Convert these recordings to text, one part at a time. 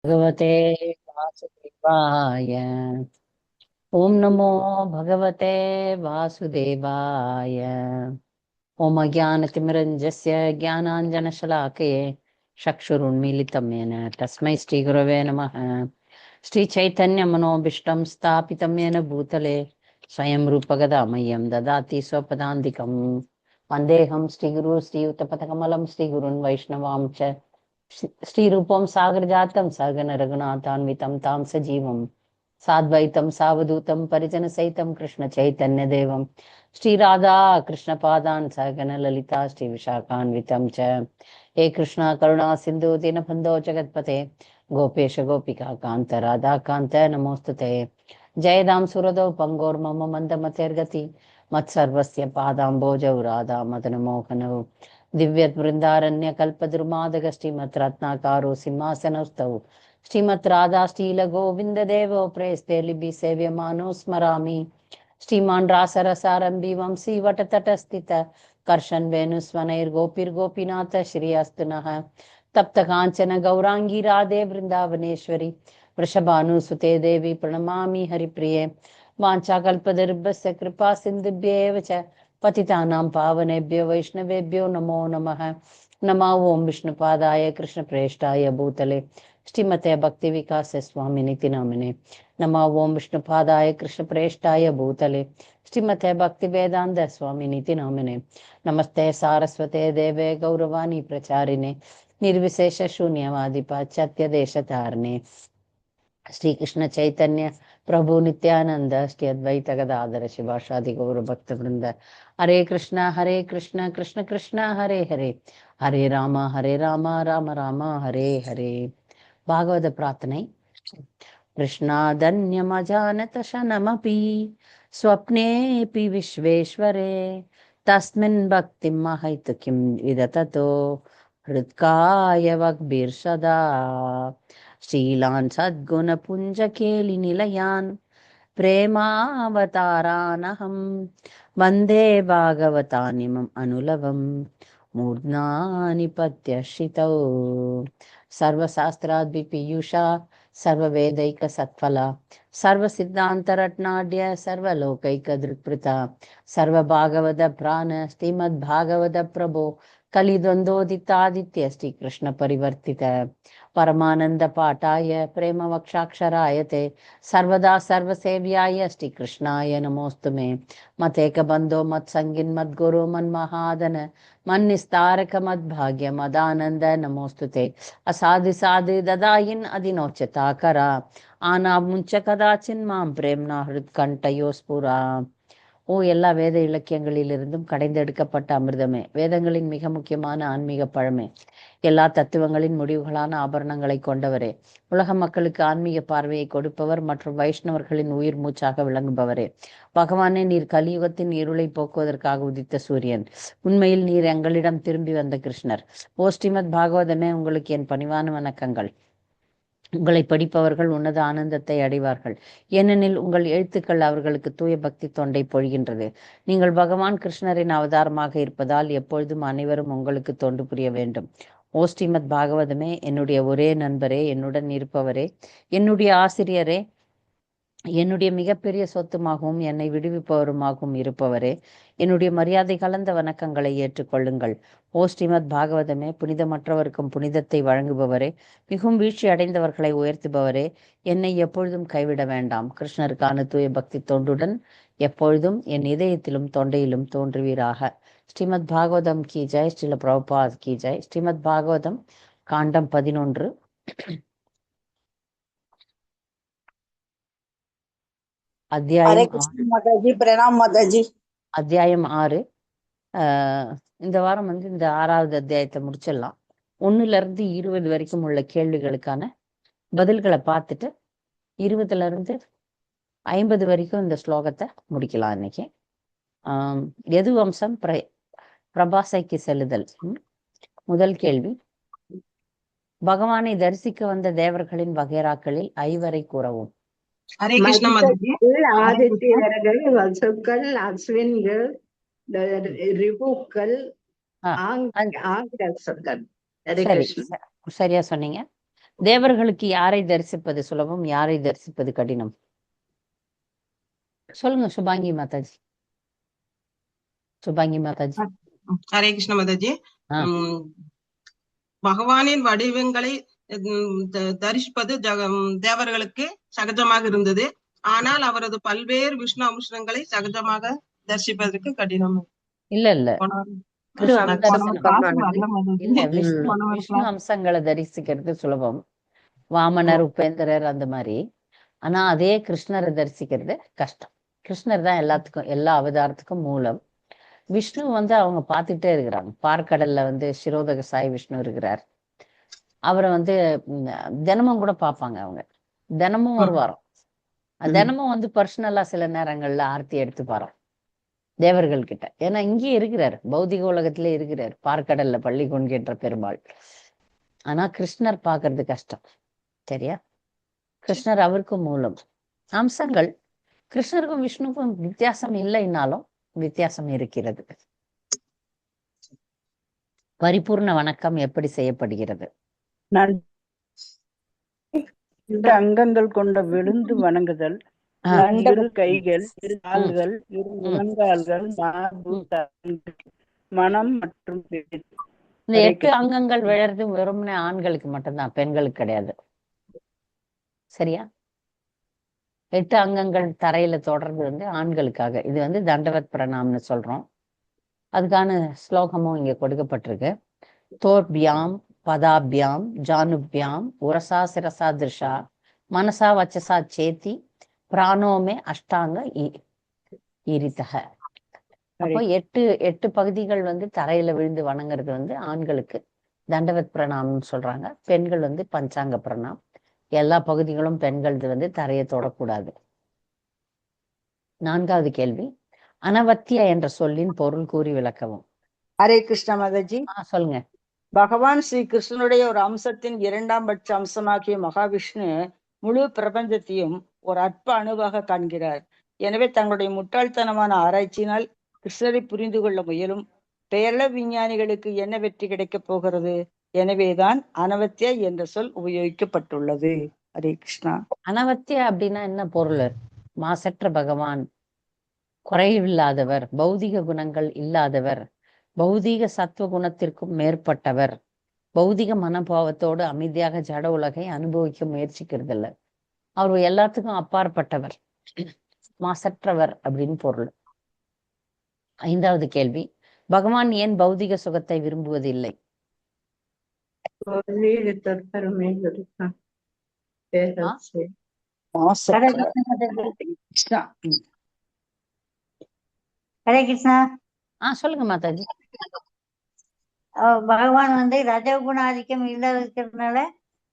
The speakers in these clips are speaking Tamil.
भगवते वासुदेवाय। ओम नमो भगवते वासुदेवाय। ओम अज्ञानतिमिरञ्जस्य ज्ञानाञ्जनशलाकये चक्षुरुन्मीलितं येन तस्मै श्रीगुरवे नमः। श्रीचैतन्यमनोभीष्टं स्थापितं येन भूतले स्वयं रूपगदा मह्यं ददाति स्वपदान्तिकं। वन्देऽहं श्रीगुरु श्रीयुतपथकमलं श्रीगुरुन् वैष्णवां च श्रीरूपं सागरजातं सहगण रघुनाथान्वितं तां सजीवं साद्वैतं सावधूतं परिजनसहितं कृष्णचैतन्यदेवं श्रीराधा कृष्णपादान् सहगण ललिता श्रीविशाखान्वितं च। हे कृष्ण करुणा सिन्धु दीनबन्धो जगत्पते गोपेश गोपिका कान्त राधा कान्त नमोस्तुते। जयदां सुरदौ पंगोर्मम मन्दमतिर्गति मत्सर्वस्य पादाम्बोजौ राधा मदनमोहनौ दिव्यवृंदारण्य कल्पद्रुमादग श्रीमत् रत्नाकारो सिंहासनस्थौ श्रीमत् राधा शील गोविंद देवो प्रेस्ते लिबि सेव्यमानो स्मरामि। श्रीमान् रासरसारंभि वंशी वटतटस्थित कर्षन् वेणुस्वनैर्गोपीर्गोपीनाथ श्री अस्तु नः। तप्त कांचन गौरांगी राधे वृंदावनेश्वरी वृषभानुसुते देवी प्रणमामि हरिप्रिये। वाञ्छाकल्पतरुभ्यश्च कृपा सिन्धुभ्येव च पतितानां पावनेभ्यो वैष्णवेभ्यो नमो नमः। नमः ओं विष्णुपादाय कृष्णप्रेष्ठाय भूतले श्रीमते भक्ति विकास स्वामिनिति नामिने। नमः ओं विष्णुपादाय कृष्णप्रेष्ठाय भूतले श्रीमते भक्ति वेदांत स्वामिनिति नामिने। नमस्ते सारस्वते देवे गौरवाणी प्रचारिणे निर्विशेष शून्यवादी पाश्चात्य देशतारिणे। श्री कृष्ण चैतन्य प्रभु नित्यानंद श्री अद्वैत गदाधर शिवाशादि गौर भक्त वृंद। हरे कृष्ण कृष्ण कृष्ण हरे हरे, हरे राम राम राम हरे हरे। भागवत प्रार्थனை. कृष्णादन्यमजानत शनमपि स्वप्नेऽपि विश्वेश्वरे तस्मिन् भक्तिं महैतु किं विदततो हृत्काय वग्भिर्सदा। शीलान् सद्गुणपुञ्जकेलिनिलयान् प्रेमावतारानहं वन्दे भागवतानिमम् अनुलवम् मूर्ध्ना निपत्यर्षितौ। सर्वशास्त्राद्विपीयूषा सर्ववेदैकसत्फला सर्वसिद्धान्तरत्नाढ्य सर्वलोकैकदृक्पृता सर्वभागवतप्राण श्रीमद्भागवतप्रभो कलिद्वन्द्वोदितादित्य श्रीकृष्ण परिवर्तित परमानंद पाठाय प्रेम वक्षाक्षराय ते सर्वदा सर्वसेव्याय श्रीकृष्णाय नमोस्तुमे। मतेक बंधो मत संगिन मत गुरु मन महादन मन निस्तारक मत भाग्य मदानंद नमोस्तुते। असाधु साधु ददायिन अधिनोच्यता करा आना मुंच कदाचिन मां प्रेमना हृत्कंठयोस्पुरा. ஓ எல்லா வேத இலக்கியங்களிலிருந்தும் கடைந்தெடுக்கப்பட்ட அமிர்தமே, வேதங்களின் மிக முக்கியமான ஆன்மீக பழமே, எல்லா தத்துவங்களின் முடிவுகளான ஆபரணங்களை கொண்டவரே, உலக மக்களுக்கு ஆன்மீக பார்வையை கொடுப்பவர் மற்றும் வைஷ்ணவர்களின் உயிர் மூச்சாக விளங்குபவரே, பகவானே நீர் கலியுகத்தின் இருளை போக்குவதற்காக உதித்த சூரியன், உண்மையில் நீர் எங்களிடம் திரும்பி வந்த கிருஷ்ணர். ஓ ஸ்ரீமத் பாகவதமே, உங்களுக்கு என் பணிவான வணக்கங்கள். உங்களை படிப்பவர்கள் உன்னத ஆனந்தத்தை அடைவார்கள், ஏனெனில் உங்கள் எழுத்துக்கள் அவர்களுக்கு தூய பக்தி தொண்டை பொழிகின்றது. நீங்கள் பகவான் கிருஷ்ணரின் அவதாரமாக இருப்பதால் எப்பொழுதும் அனைவரும் உங்களுக்கு தொண்டு புரிய வேண்டும். ஓ ஸ்ரீமத் பாகவதமே, என்னுடைய ஒரே நண்பரே, என்னுடன் இருப்பவரே, என்னுடைய ஆசிரியரே, என்னுடைய மிகப்பெரிய சொத்துமாகவும் என்னை விடுவிப்பவருமாகவும் இருப்பவரே, என்னுடைய மரியாதை கலந்த வணக்கங்களை ஏற்றுக்கொள்ளுங்கள். ஓ ஸ்ரீமத் பாகவதமே, புனிதமற்றவருக்கும் புனிதத்தை வழங்குபவரே, மிகவும் வீழ்ச்சி அடைந்தவர்களை உயர்த்துபவரே, என்னை எப்பொழுதும் கைவிட வேண்டாம். கிருஷ்ணருக்கான தூய பக்தி தொண்டுடன் எப்பொழுதும் என் இதயத்திலும் தொண்டையிலும் தோன்றுவீராக. ஸ்ரீமத் பாகவதம் கி ஜெய். ஸ்ரீல பிரபுபாத் கி ஜெய். ஸ்ரீமத் பாகவதம் காண்டம் 11 हरे அத்தியாயம் कृष्ण माता जी, प्रणाम माता जी। அத்தியாயம் 6. இந்த வாரம் இந்த 6வது அத்தியாயத்தை முடிச்சிடலாம். 1ல இருந்து 20 வரைக்கும் உள்ள கேள்விகளுக்கான பதில்களை பார்த்துட்டு 20ல இருந்து 50 வரைக்கும் இந்த ஸ்லோகத்தை முடிக்கலாம் இன்னைக்கு. எது வம்சம் பிரபாசைக்கு செல்லுதல். முதல் கேள்வி, பகவானை தரிசிக்க வந்த தேவர்களின் வகைராக்களில் 5 கூறவும். ஹரே கிருஷ்ண மாதாஜி. ஆதித்யர்கள், வசுக்கள், அஸ்வின்கள், ரிபுக்கள், ஆ, ஆங்கிரசர்கள். ஹரே சரி, கிருஷ்ண. சரியா சொன்னீங்க. தேவர்களுக்கு யாரை தரிசிப்பது சுலபம், யாரை தரிசிப்பது கடினம்? சொல்லுங்க சுபாங்கி மாதாஜி. சுபாங்கி மாதாஜி. ஹரே கிருஷ்ண மாதாஜி. ஆ. பகவானின் வடிவங்களை தரிசிப்பது தேவர்களுக்கு சகஜமாக இருந்தது. ஆனால் அவரது பல்வேறு விஷ்ணு அம்சங்களை சகஜமாக தரிசிப்பதற்கு கடினம். இல்ல இல்ல கிருஷ்ண தரிசனம் இல்ல, விஷ்ணு அம்சங்களை தரிசிக்கிறது சுலபம். வாமனர், உபேந்திரர் அந்த மாதிரி. ஆனா அதே கிருஷ்ணரை தரிசிக்கிறது கஷ்டம். கிருஷ்ணர் தான் எல்லாத்துக்கும், எல்லா அவதாரத்துக்கும் மூலம். விஷ்ணு வந்து அவங்க பார்த்துட்டே இருக்கிறாங்க. பார்க்கடல்ல வந்து சிரோதக சாய் விஷ்ணு இருக்கிறார். அவரை வந்து தினமும் கூட பார்ப்பாங்க. அவங்க தினமும் ஒரு வாரம் தினமும் வந்து பர்சனலா சில நேரங்கள்ல ஆர்த்தி எடுத்து பாரோம் தேவர்கள் கிட்ட. ஏன்னா இங்கேயே இருக்கிறார், பௌதிக உலகத்திலே இருக்கிறார், பார்க்கடல்ல பள்ளி கொள்கின்ற பெருமாள். ஆனா கிருஷ்ணர் பார்க்கறது கஷ்டம். சரியா? கிருஷ்ணர் அவருக்கும் மூலம். அம்சங்கள் கிருஷ்ணருக்கும் விஷ்ணுக்கும் வித்தியாசம் இல்லைன்னாலும் வித்தியாசம் இருக்கிறது. பரிபூர்ண வணக்கம் எப்படி செய்யப்படுகிறது? அங்கங்கள் கொண்ட விழுந்து வணங்குதல், இரு கைகள், இரு கால்கள், இரு முழங்கால்கள், மார்பு, மனம் மற்றும் இந்த 8 அங்கங்கள் விழறது வெறும்னே ஆண்களுக்கு மட்டும்தான், பெண்களுக்கு கிடையாது. சரியா? 8 அங்கங்கள் தரையில தொடர்றது வந்து ஆண்களுக்காக. இது வந்து தண்டவத் பிரணாம்னு சொல்றோம். அதுக்கான ஸ்லோகமும் இங்க கொடுக்கப்பட்டிருக்கு. தோர்பியாம் பதாபியாம் ஜானுபியாம் உரசா சிரசா திருஷா மனசா வச்சசா சேத்தி பிராணோமே அஷ்டாங்க ஈரித்தக. அப்போ 8 பகுதிகள் வந்து தரையில விழுந்து வணங்குறது வந்து ஆண்களுக்கு தண்டவத் பிரணாம்னு சொல்றாங்க. பெண்கள் வந்து பஞ்சாங்க பிரணாம். எல்லா பகுதிகளும் பெண்களது வந்து தரையை தொடக்கூடாது. 4வது கேள்வி, அனவத்திய என்ற சொல்லின் பொருள் கூறி விளக்கவும். ஹரே கிருஷ்ண மாதாஜி. சொல்லுங்க. பகவான் ஸ்ரீ கிருஷ்ணனுடைய ஒரு அம்சத்தின் 2ஆம் பட்ச அம்சமாகிய மகாவிஷ்ணு முழு பிரபஞ்சத்தையும் ஒரு அற்ப அணுவாக காண்கிறார். எனவே தங்களுடைய முட்டாள்தனமான ஆராய்ச்சியினால் கிருஷ்ணரை புரிந்து கொள்ள முயலும் பெயரளவு விஞ்ஞானிகளுக்கு என்ன வெற்றி கிடைக்கப் போகிறது? எனவேதான் அனவத்திய என்ற சொல் உபயோகிக்கப்பட்டுள்ளது. ஹரே கிருஷ்ணா. அனவத்திய அப்படின்னா என்ன பொருள்? மாசற்ற பகவான், குறைவில்லாதவர், பௌதிக குணங்கள் இல்லாதவர், பௌதிக சத்துவ குணத்திற்கும் மேற்பட்டவர், பௌதிக மனோபாவத்தோடு அமைதியாக ஜட உலகை அனுபவிக்க முயற்சிக்கிறது இல்ல. அவர் எல்லாத்துக்கும் அப்பாற்பட்டவர், மாசற்றவர் அப்படின்னு பொருள். 5வது கேள்வி, பகவான் ஏன் பௌதிக சுகத்தை விரும்புவதில்லை? ஹரே கிருஷ்ணா. சொல்லுங்க மாதாஜி. பகவான் வந்து ரஜகுண ஆதிக்கம் இல்லாததுனால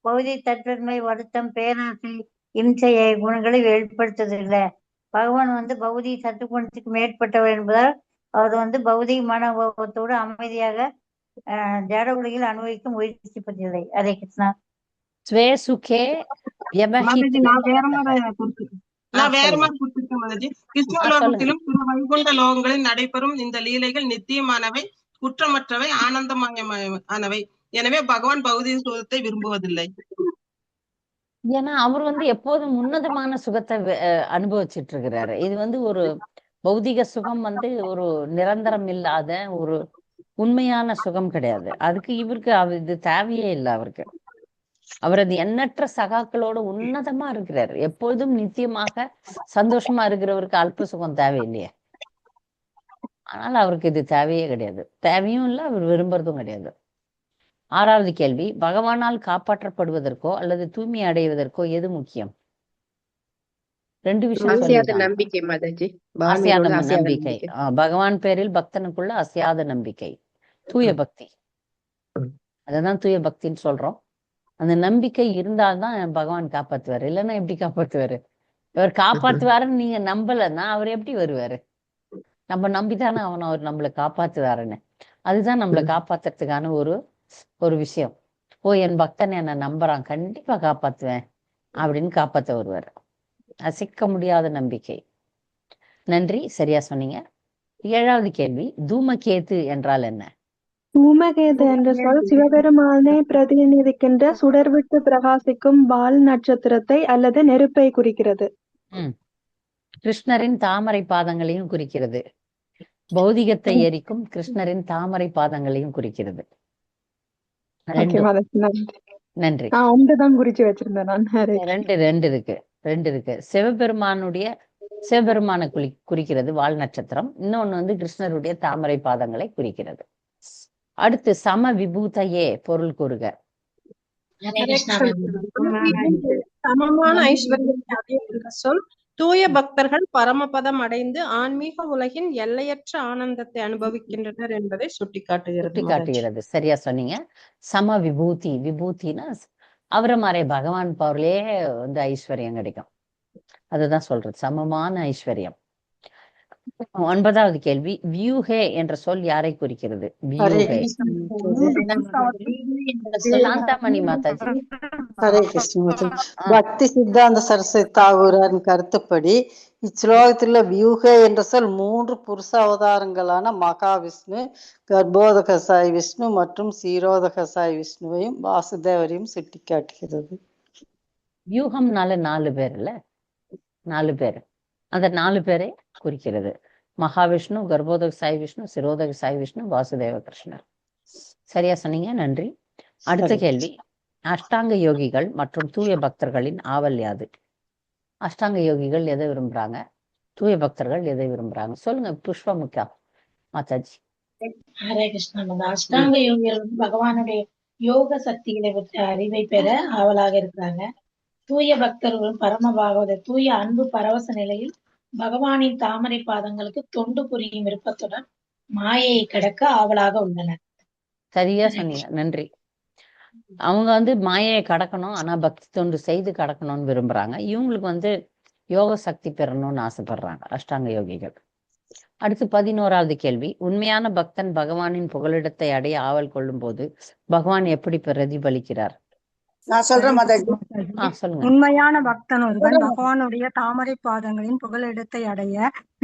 பௌதிக தற்பன்மை, வருத்தம், பேராசை, இம்சை குணங்களை வெளிப்படுத்துவதில்லை. பகவான் வந்து பௌதிக சத்துவகுணத்துக்கு மேற்பட்டவர் என்பதால் அவர் வந்து பௌதிக மனோபாவத்தோடு அமைதியாக ஜட உலகில் அனுபவிக்க முயற்சிப்பதில்லை. ஹரே கிருஷ்ணா. ஸ்வே சுகே நான் வேற மாதிரி கொடுத்திருக்கேன் மாதாஜி. கிருஷ்ண லோகத்திலும் பிற வைகுண்ட லோகங்களில் நடைபெறும் இந்த லீலைகள் நித்தியமானவை, குற்றமற்றவை, ஆனந்தமயமானவை. எனவே பகவான் பௌதிக சுகத்தை விரும்புவதில்லை. ஏன்னா அவர் வந்து எப்போதும் உன்னதமான சுகத்தை அனுபவிச்சுட்டு இருக்கிறாரு. இது வந்து ஒரு பௌதிக சுகம் வந்து ஒரு நிரந்தரம் இல்லாத ஒரு உண்மையான சுகம் கிடையாது. அதுக்கு இவருக்கு இது தேவையே இல்லை. அவருக்கு அவரது எண்ணற்ற சகாக்களோட உன்னதமா இருக்கிறார். எப்பொழுதும் நித்தியமாக சந்தோஷமா இருக்கிறவருக்கு அல்ப சுகம் தேவையில்லையே. ஆனால் அவருக்கு இது தேவையே கிடையாது, தேவையும் இல்லை, அவர் விரும்புறதும் கிடையாது. 6வது கேள்வி, பகவானால் காப்பாற்றப்படுவதற்கோ அல்லது தூய்மை அடைவதற்கோ எது முக்கியம்? 2 விஷயம். நம்பிக்கை மாதாஜி. அசையாத நம்பிக்கை. பகவான் பேரில் பக்தனுக்குள்ள அசையாத நம்பிக்கை, தூய பக்தி. அததான் தூய பக்தின்னு சொல்றோம். அந்த நம்பிக்கை இருந்தால்தான் பகவான் காப்பாத்துவாரு. இல்லைன்னா எப்படி காப்பாத்துவாரு? இவர் காப்பாத்துவாருன்னு நீங்க நம்பலன்னா அவர் எப்படி வருவாரு? நம்ம நம்பிதானே அவர் நம்மளை காப்பாத்துவாருன்னு. அதுதான் நம்மளை காப்பாத்துறதுக்கான ஒரு விஷயம். என் பக்தன் என்னை நம்புறான், கண்டிப்பா காப்பாத்துவேன் அப்படின்னு காப்பாத்த வருவார். அசைக்க முடியாத நம்பிக்கை. நன்றி, சரியா சொன்னீங்க. 7வது கேள்வி, தூமகேது என்றால் என்ன? தூமகேது என்ற சொல் சிவபெருமானை பிரதிநிதிக்கின்ற சுடர்விட்டு பிரகாசிக்கும் வால் நட்சத்திரத்தை அல்லது நெருப்பை குறிக்கிறது. கிருஷ்ணரின் தாமரை பாதங்களையும் குறிக்கிறது. பௌதிகத்தை எரிக்கும் கிருஷ்ணரின் தாமரை பாதங்களையும் குறிக்கிறது. நன்றி. ஒன்றுதான் குறிச்சு வச்சிருந்தேன் நான். ரெண்டு இருக்கு. சிவபெருமான குறிக்கிறது வால் நட்சத்திரம். இன்னொன்னு வந்து கிருஷ்ணருடைய தாமரை பாதங்களை குறிக்கிறது. அடுத்து சம விபூதையே பொருள் கூறுக. சமமான ஐஸ்வர்யம் சொல் தூய பக்தர்கள் பரமபதம் அடைந்து ஆன்மீக உலகின் எல்லையற்ற ஆனந்தத்தை அனுபவிக்கின்றனர் என்பதை சுட்டிக்காட்டுகிறது. சரியா சொன்னீங்க. சம விபூதி, விபூதினா அவரை மாதிரி பகவான் பவர்லயே வந்து ஐஸ்வர்யம் கிடைக்கும். அதுதான் சொல்றது சமமான ஐஸ்வர்யம். 9வது கேள்வி, வியூஹே என்ற சொல் யாரை குறிக்கிறது? வியூஹே. சாந்தாமணி மாதாஜி. ஹரே கிருஷ்ண. பக்தி சித்தாந்த சரஸ்வதி தாகூரின் கருத்துப்படி இச்லோகத்தில் வியூஹே என்ற சொல் 3 புருஷ அவதாரங்களான மகாவிஷ்ணு, கர்ப்போதக சாய் விஷ்ணு மற்றும் சீரோதக சாய் விஷ்ணுவையும் வாசுதேவரையும் சுட்டிக்காட்டுகிறது. வியூகம்னால 4 பேர் இல்ல, 4 பேர். அந்த 4 பேரை குறிக்கிறது. மகாவிஷ்ணு, கர்ப்போதக சாய் விஷ்ணு, சிரோதக சாய் விஷ்ணு, வாசுதேவ கிருஷ்ணர். சரியா சொன்னீங்க, நன்றி. அடுத்த கேள்வி, அஷ்டாங்க யோகிகள் மற்றும் தூய பக்தர்களின் ஆவல் யாது? அஷ்டாங்க யோகிகள் எதை விரும்புறாங்க, தூய பக்தர்கள் எதை விரும்புறாங்க? சொல்லுங்க புஷ்பமுக்கா மாதாஜி. ஹரே கிருஷ்ணா. அஷ்டாங்க யோகிகள் வந்து பகவானுடைய யோக சக்திகளை பற்றி அறிவை பெற ஆவலாக இருக்கிறாங்க. தூய பக்தர்களும் பரம பாகவத தூய அன்பு பரவச நிலையில் பகவானின் தாமரை பாதங்களுக்கு தொண்டு புரியும் விருப்பத்துடன் மாயையை கடக்க ஆவலாக உள்ளனர். சரியா சொன்னீங்க, நன்றி. அவங்க வந்து மாயையை கடக்கணும், ஆனா பக்தி தொண்டு செய்து கடக்கணும்னு விரும்புறாங்க. இவங்களுக்கு வந்து யோக சக்தி பெறணும்னு ஆசைப்படுறாங்க அஷ்டாங்க யோகிகள். அடுத்து 11வது கேள்வி, உண்மையான பக்தன் பகவானின் புகலிடத்தை அடைய ஆவல் கொள்ளும் போது பகவான் எப்படி பிரதிபலிக்கிறார்? நான் சொல்றேன் மாதாஜி. சொல்லுங்க. உண்மையான பக்தன் ஒருவன் பகவானுடைய தாமரை பாதங்களின் புகலிடத்தை அடைய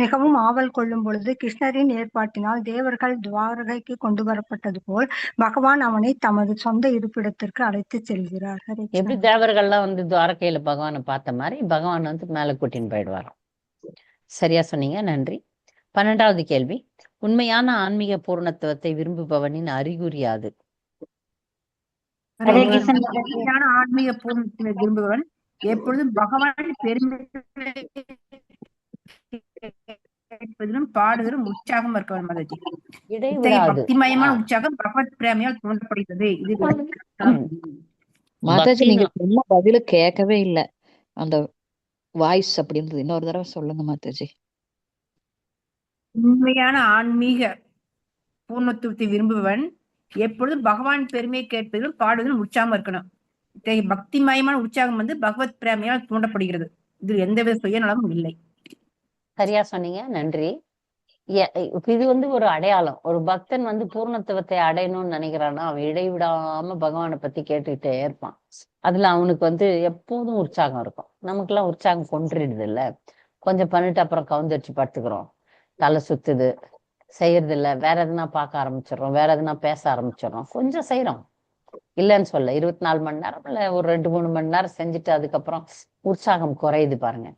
மிகவும் ஆவல் கொள்ளும் பொழுது கிருஷ்ணரின் ஏற்பாட்டினால் தேவர்கள் துவாரகைக்கு கொண்டு வரப்பட்டது போல் பகவான் அவனை தமது சொந்த இருப்பிடத்திற்கு அழைத்து செல்கிறார். எப்படி தேவர்கள்லாம் வந்து துவாரகையில பகவானை பார்த்த மாதிரி பகவான் வந்து மேல கூட்டின்னு போயிடுவார். சரியா சொன்னீங்க, நன்றி. 12வது கேள்வி, உண்மையான ஆன்மீக பூர்ணத்துவத்தை விரும்புபவனின் அறிகுறி யாது? ஆன்மீக பூர்ணத்தை விரும்புபவன் எப்பொழுதும் பகவான் பெருமை பாடுவதும் உற்சாகம் இருக்கவன் மாதாஜி. பக்திமயமான உற்சாகம் பகவத் பிரேமையால் தோன்றப்படுகிறது. இது மாதாஜி நீங்க சொன்ன பதில கேட்கவே இல்லை, அந்த வாய்ஸ் அப்படி இருந்தது. இன்னொரு தடவை சொல்லுங்க மாதாஜி. உண்மையான ஆன்மீக பூர்ணத்துவத்தை விரும்புபவன் எப்பொழுதும் பகவான் பெருமையை கேட்பதிலும் பாடுவதிலும் உற்சாகம் இருக்கணும். பக்திமயமான உற்சாகம் வந்து பகவத் பிரேமையால் தூண்டப்படுகிறது. இது எந்தவித சுயநலமும் இல்லை. சரியா சொன்னீங்க, நன்றி. இது வந்து ஒரு அடையாளம். ஒரு பக்தன் வந்து பூர்ணத்துவத்தை அடையணும்னு நினைக்கிறான்னா அவன் இடைவிடாம பகவானை பத்தி கேட்டுக்கிட்டே இருப்பான். அதுல அவனுக்கு வந்து எப்போதும் உற்சாகம் இருக்கும். நமக்கெல்லாம் உற்சாகம் கொன்றிடுது இல்ல, கொஞ்சம் பண்ணிட்டு அப்புறம் கவுந்தடிச்சு படுத்துக்கிறோம், தலை சுத்துது, செய்யறது இல்ல, வேற எதுனா பார்க்க ஆரம்பிச்சிடறோம், வேற எதுனா பேச ஆரம்பிச்சிடறோம். கொஞ்சம் செய்யறோம், இல்லைன்னு சொல்ல, 24 மணி நேரம் இல்ல ஒரு 2-3 மணி நேரம் செஞ்சுட்டு அதுக்கப்புறம் உற்சாகம் குறையுது பாருங்க.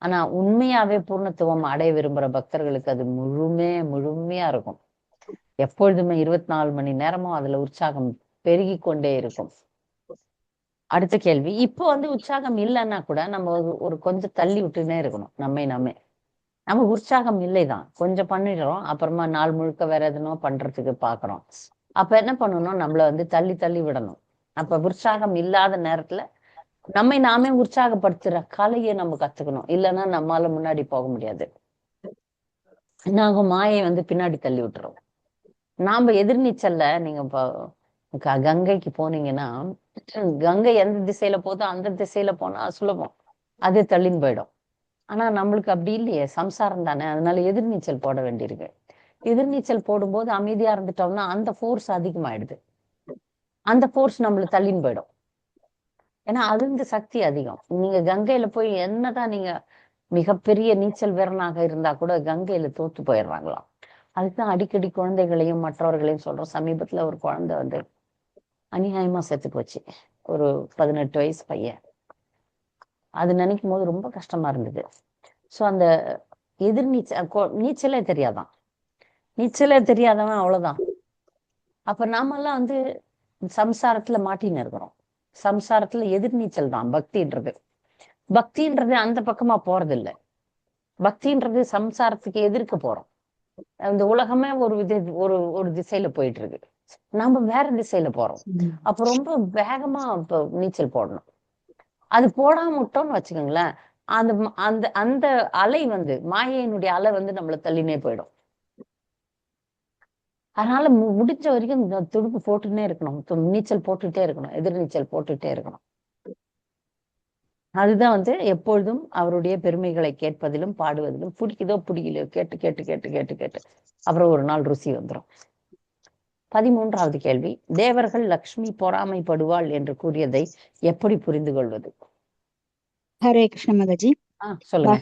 ஆனா உண்மையாவே பூர்ணத்துவம் அடைய விரும்புற பக்தர்களுக்கு அது முழுமையா இருக்கும். எப்பொழுதுமே 24 மணி நேரமும் அதுல உற்சாகம் பெருகி கொண்டே இருக்கும். அடுத்த கேள்வி, இப்போ வந்து உற்சாகம் இல்லைன்னா கூட நம்ம ஒரு கொஞ்சம் தள்ளி விட்டுனே இருக்கணும். நம்ம உற்சாகம் இல்லைதான், கொஞ்சம் பண்ணிடுறோம், அப்புறமா நாள் முழுக்க வேற எதுனோ பண்றதுக்கு பாக்குறோம். அப்ப என்ன பண்ணணும், நம்மள வந்து தள்ளி விடணும். அப்ப உற்சாகம் இல்லாத நேரத்துல நாமே உற்சாகப்படுத்துற கலையை நம்ம கத்துக்கணும். இல்லைன்னா நம்மால முன்னாடி போக முடியாது. நாங்க மாயை வந்து பின்னாடி தள்ளி விட்டுறோம். நாம எதிர்நீச்சல்ல நீங்க கங்கைக்கு போனீங்கன்னா கங்கை எந்த திசையில போதோ அந்த திசையில போனா சுலபம், அது தள்ளின்னு போயிடும். ஆனா நம்மளுக்கு அப்படி இல்லையே, சம்சாரம் தானே, அதனால எதிர்நீச்சல் போட வேண்டியிருக்கு. எதிர்நீச்சல் போடும்போது அமைதியா இருந்துட்டோம்னா அந்த ஃபோர்ஸ் அதிகமாயிடுது, அந்த ஃபோர்ஸ் நம்மள தள்ளின்னு போயிடும். ஏன்னா அது இந்த சக்தி அதிகம். நீங்க கங்கையில போய் என்னதான் நீங்க மிகப்பெரிய நீச்சல் வீரனாக இருந்தா கூட கங்கையில தோத்து போயிடுறாங்களாம். அதுக்குதான் அடிக்கடி குழந்தைகளையும் மற்றவர்களையும் சொல்றோம். சமீபத்துல ஒரு குழந்தை வந்து அநியாயமா செத்து போச்சு, ஒரு 18 வயசு பையன். அது நினைக்கும் போது ரொம்ப கஷ்டமா இருந்தது. ஸோ அந்த நீச்சலே தெரியாதான், நீச்சலே தெரியாதவன் அவ்வளவுதான். அப்ப நாமெல்லாம் வந்து சம்சாரத்துல மாட்டின்னு இருக்கிறோம். சம்சாரத்துல எதிர்நீச்சல் தான் பக்தின்றது. பக்தின்றது அந்த பக்கமா போறது இல்லை. பக்தின்றது சம்சாரத்துக்கு எதிர்க்க போறோம். இந்த உலகமே ஒரு திசையில போயிட்டு இருக்கு, நம்ம வேற திசையில போறோம். அப்ப ரொம்ப வேகமா இப்ப நீச்சல் போடணும். அது போடாம விட்டோம்னு வச்சுக்கோங்களேன், அந்த அந்த அந்த அலை வந்து மாயையினுடைய அலை வந்து நம்மளை தள்ளினே போயிடும். அதனால முடிஞ்ச வரைக்கும் இந்த துடுப்பு போட்டுட்டே இருக்கணும், நீச்சல் போட்டுட்டே இருக்கணும், எதிர்நீச்சல் போட்டுட்டே இருக்கணும். அதுதான் வந்து எப்பொழுதும் அவருடைய பெருமைகளை கேட்பதிலும் பாடுவதிலும், பிடிக்குதோ பிடிக்கலையோ கேட்டு கேட்டு கேட்டு கேட்டு கேட்டு அப்புறம் ஒரு நாள் ருசி வந்துடும். 13வது கேள்வி, தேவர்கள் லக்ஷ்மி பொறாமைப்படுவாள் என்று கூறியதை எப்படி புரிந்து கொள்வது? ஹரே கிருஷ்ண மாதாஜி. சொல்லுங்க.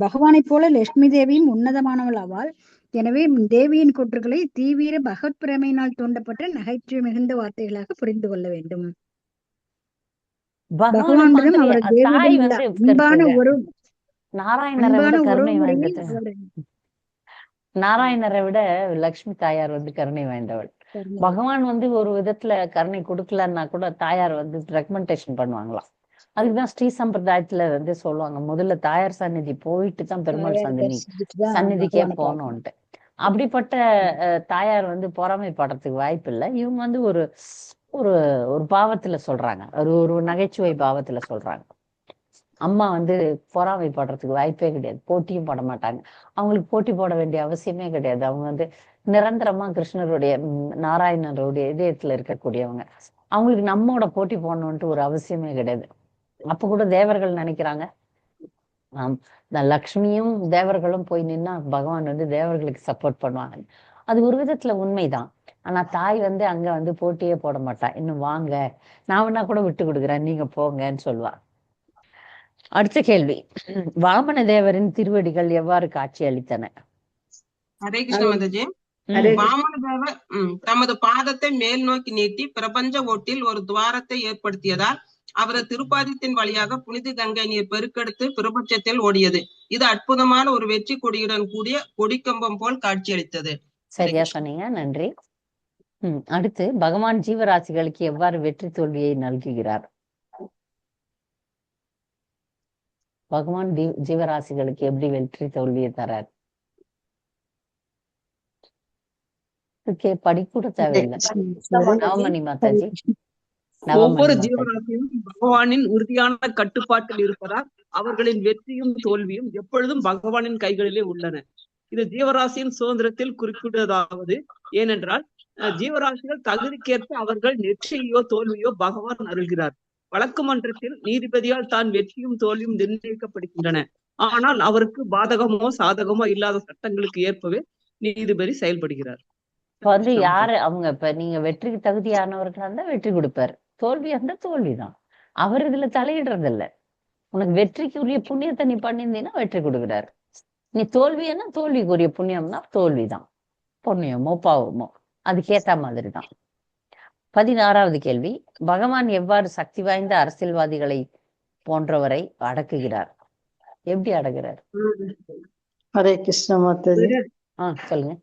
பகவானைப் போல லட்சுமி தேவியும் உன்னதமானவள் ஆவாள். எனவே தேவியின் கூற்றுகளை தீவிர பகவத் பிரமையினால் தூண்டப்பட்ட நகைச்சுவை மிகுந்த வார்த்தைகளாக புரிந்து கொள்ள வேண்டும். பகவானுடன் அவர் தேவியுடன் அன்பான ஒரு நாராயணரை விட லக்ஷ்மி தாயார் வந்து கருணை வாய்ந்தவள். பகவான் வந்து ஒரு விதத்துல கருணை கொடுக்கலன்னா கூட தாயார் வந்து ரெக்கமெண்டேஷன் பண்ணுவாங்களாம். அதுக்குதான் ஸ்ரீ சம்பிரதாயத்துல வந்து சொல்லுவாங்க, முதல்ல தாயார் சந்நிதி போயிட்டு தான் பெருமாள் சந்நிதிக்கே போகணும்ட்டு. அப்படிப்பட்ட தாயார் வந்து பொறாமைப்படுறதுக்கு வாய்ப்பு இல்லை. இவங்க வந்து ஒரு ஒரு ஒரு பாவத்துல சொல்றாங்க, ஒரு நகைச்சுவை பாவத்துல சொல்றாங்க. அம்மா வந்து பொறாமைப்படுறதுக்கு வாய்ப்பே கிடையாது, போட்டியும் போட மாட்டாங்க. அவங்களுக்கு போட்டி போட வேண்டிய அவசியமே கிடையாது. அவங்க வந்து நிரந்தரமா கிருஷ்ணருடைய நாராயணருடைய இதயத்துல இருக்கக்கூடியவங்க. அவங்களுக்கு நம்மோட போட்டி போடணும்ட்டு ஒரு அவசியமே கிடையாது. அப்ப கூட தேவர்கள் நினைக்கிறாங்க, லக்ஷ்மியும் தேவர்களும் போய் நின்னா பகவான் வந்து தேவர்களுக்கு சப்போர்ட் பண்ணுவாங்க. அது ஒரு விதத்துல உண்மைதான். ஆனா தாய் வந்து அங்க வந்து போட்டியே போட மாட்டா. இன்னும் வாங்க, நான் வேணா கூட விட்டு கொடுக்குறேன், நீங்க போங்கன்னு சொல்லுவா. அடுத்த கேள்வி, வாமன தேவரின் திருவடிகள் எவ்வாறு காட்சி அளித்தன? ஹரே கிருஷ்ண மாதாஜி. வாமன தேவர் தமது பாதத்தை மேல் நோக்கி நீட்டி பிரபஞ்ச ஓட்டில் ஒரு துவாரத்தை ஏற்படுத்தியதால் அவரது திருப்பாதத்தின் வழியாக புனித கங்கை நீர் பெருக்கெடுத்து பிரபஞ்சத்தில் ஓடியது. இது அற்புதமான ஒரு வெற்றி கொடியுடன் கூடிய கொடிக்கம்பம் போல் காட்சியளித்தது. சரியா சொன்னீங்க, நன்றி. அடுத்து, பகவான் ஜீவராசிகளுக்கு எவ்வாறு வெற்றி தோல்வியை நல்குகிறார்? பகவான் ஜீவராசிகளுக்கு எப்படி வெற்றி தோல்வியை தரார்? படிக்கூட தேவையில்லை. நவமணி மாதாஜி. ஒவ்வொரு ஜீவராசியும் பகவானின் உறுதியான கட்டுப்பாட்டில் இருப்பதால் அவர்களின் வெற்றியும் தோல்வியும் எப்பொழுதும் பகவானின் கைகளிலே உள்ளன. இது ஜீவராசியின் சுதந்திரத்தில் குறிப்பிடுவதாவது. ஏனென்றால் ஜீவராசிகள் தகுதிக்கேற்ப அவர்கள் வெற்றியோ தோல்வியோ பகவான் அருள்கிறார். வழக்கு மன்றத்தில் நீதிபதியால் தான் வெற்றியும் தோல்வியும் நிர்ணயிக்கப்படுகின்றன. ஆனால் அவருக்கு பாதகமோ சாதகமோ இல்லாத சட்டங்களுக்கு ஏற்பவே நீதிபதி செயல்படுகிறார். இப்ப வந்து யாரு அவங்க, இப்ப நீங்க வெற்றிக்கு தகுதியானவர்களா இருந்தா வெற்றி கொடுப்பாரு, தோல்வியா இருந்தா தோல்விதான். அவர் இதுல தலையிடுறது இல்ல. உனக்கு வெற்றிக்குரிய புண்ணியத்தை நீ பண்ணியிருந்தீங்கன்னா வெற்றி கொடுக்குறாரு. நீ தோல்வின்னா தோல்விக்குரிய புண்ணியம்னா தோல்விதான். புண்ணியமோ பாவமோ அதுக்கேத்த மாதிரிதான். 16வது கேள்வி, பகவான் எவ்வாறு சக்தி வாய்ந்த அரசியல்வாதிகளை போன்றவரை அடக்குகிறார்? எப்படி அடக்குறார்? ஹரே கிருஷ்ண மாதாஜி. சொல்லுங்க.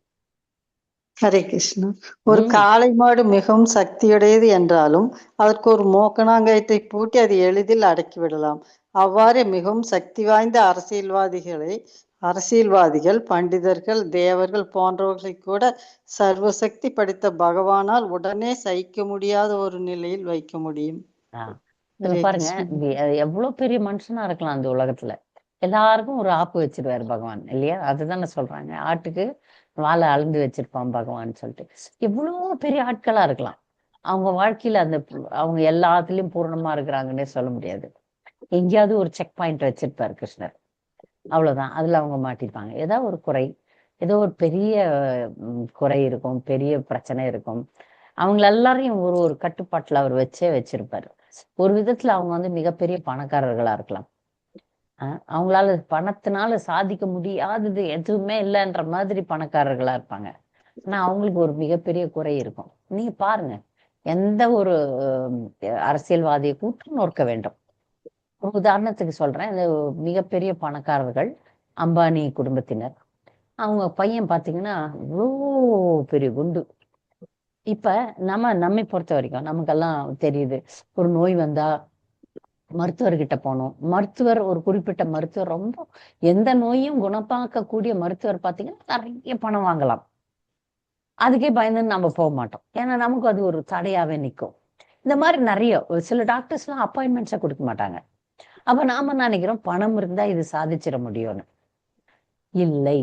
ஹரே கிருஷ்ணா. ஒரு காளை மாடு மிகவும் சக்தியுடையது என்றாலும் அதற்கு ஒரு மோக்கணாங்கயிற்றை பூட்டி அதை எளிதில் அடக்கிவிடலாம். அவ்வாறு மிகவும் சக்தி வாய்ந்த அரசியல்வாதிகள், பண்டிதர்கள், தேவர்கள் போன்றவர்களை கூட சர்வசக்தி படைத்த பகவானால் உடனே சகிக்க முடியாத ஒரு நிலையில் வைக்க முடியும். பாருங்க, எவ்வளவு பெரிய மனுஷனா இருக்கலாம் அந்த உலகத்துல, எல்லாருக்கும் ஒரு ஆப்பு வச்சிருவாரு பகவான், இல்லையா? அதுதானே சொல்றாங்க, ஆட்டுக்கு வாழை அளந்து வச்சிருப்பான் பகவான் சொல்லிட்டு. எவ்வளவு பெரிய ஆட்களா இருக்கலாம், அவங்க வாழ்க்கையில அவங்க எல்லாத்துலயும் பூர்ணமா இருக்கிறாங்கன்னே சொல்ல முடியாது. எங்கேயாவது ஒரு செக் பாயிண்ட் வச்சிருப்பாரு கிருஷ்ணர், அவ்வளவுதான். அதுல அவங்க மாட்டிப்பாங்க. ஏதாவது ஒரு குறை, ஏதோ ஒரு பெரிய குறை இருக்கும், பெரிய பிரச்சனை இருக்கும். அவங்க எல்லாரையும் ஒரு கட்டுப்பாட்டுல அவர் வச்சிருப்பாரு. ஒரு விதத்துல அவங்க வந்து மிகப்பெரிய பணக்காரர்களா இருக்கலாம். அவங்களால பணத்தினால சாதிக்க முடியாதது எதுவுமே இல்லைன்ற மாதிரி பணக்காரர்களா இருப்பாங்க. ஆனா அவங்களுக்கு ஒரு மிகப்பெரிய குறை இருக்கும். நீங்க பாருங்க, எந்த ஒரு அரசியல்வாதியை கூட்டு நோக்க வேண்டும். ஒரு உதாரணத்துக்கு சொல்றேன், இந்த மிகப்பெரிய பணக்காரர்கள், அம்பானி குடும்பத்தினர், அவங்க பையன் பாத்தீங்கன்னா இவ்வளோ பெரிய குண்டு. இப்ப நம்மை பொறுத்த வரைக்கும் நமக்கெல்லாம் தெரியுது, ஒரு நோய் வந்தா மருத்துவர்கிட்ட போனோம். மருத்துவர், ஒரு குறிப்பிட்ட மருத்துவர், ரொம்ப எந்த நோயும் குணமாக்கக்கூடிய மருத்துவர் பாத்தீங்கன்னா நிறைய பணம் வாங்கலாம். அதுக்கே பயந்து நம்ம போக மாட்டோம். ஏன்னா நமக்கு அது ஒரு தடையாவே நிற்கும். இந்த மாதிரி நிறைய சில டாக்டர்ஸ் எல்லாம் அப்பாயின்மெண்ட்ஸை கொடுக்க மாட்டாங்க. அப்ப நாம நினைக்கிறோம் பணம் இருந்தா இது சாதிச்சிட முடியும்னு. இல்லை,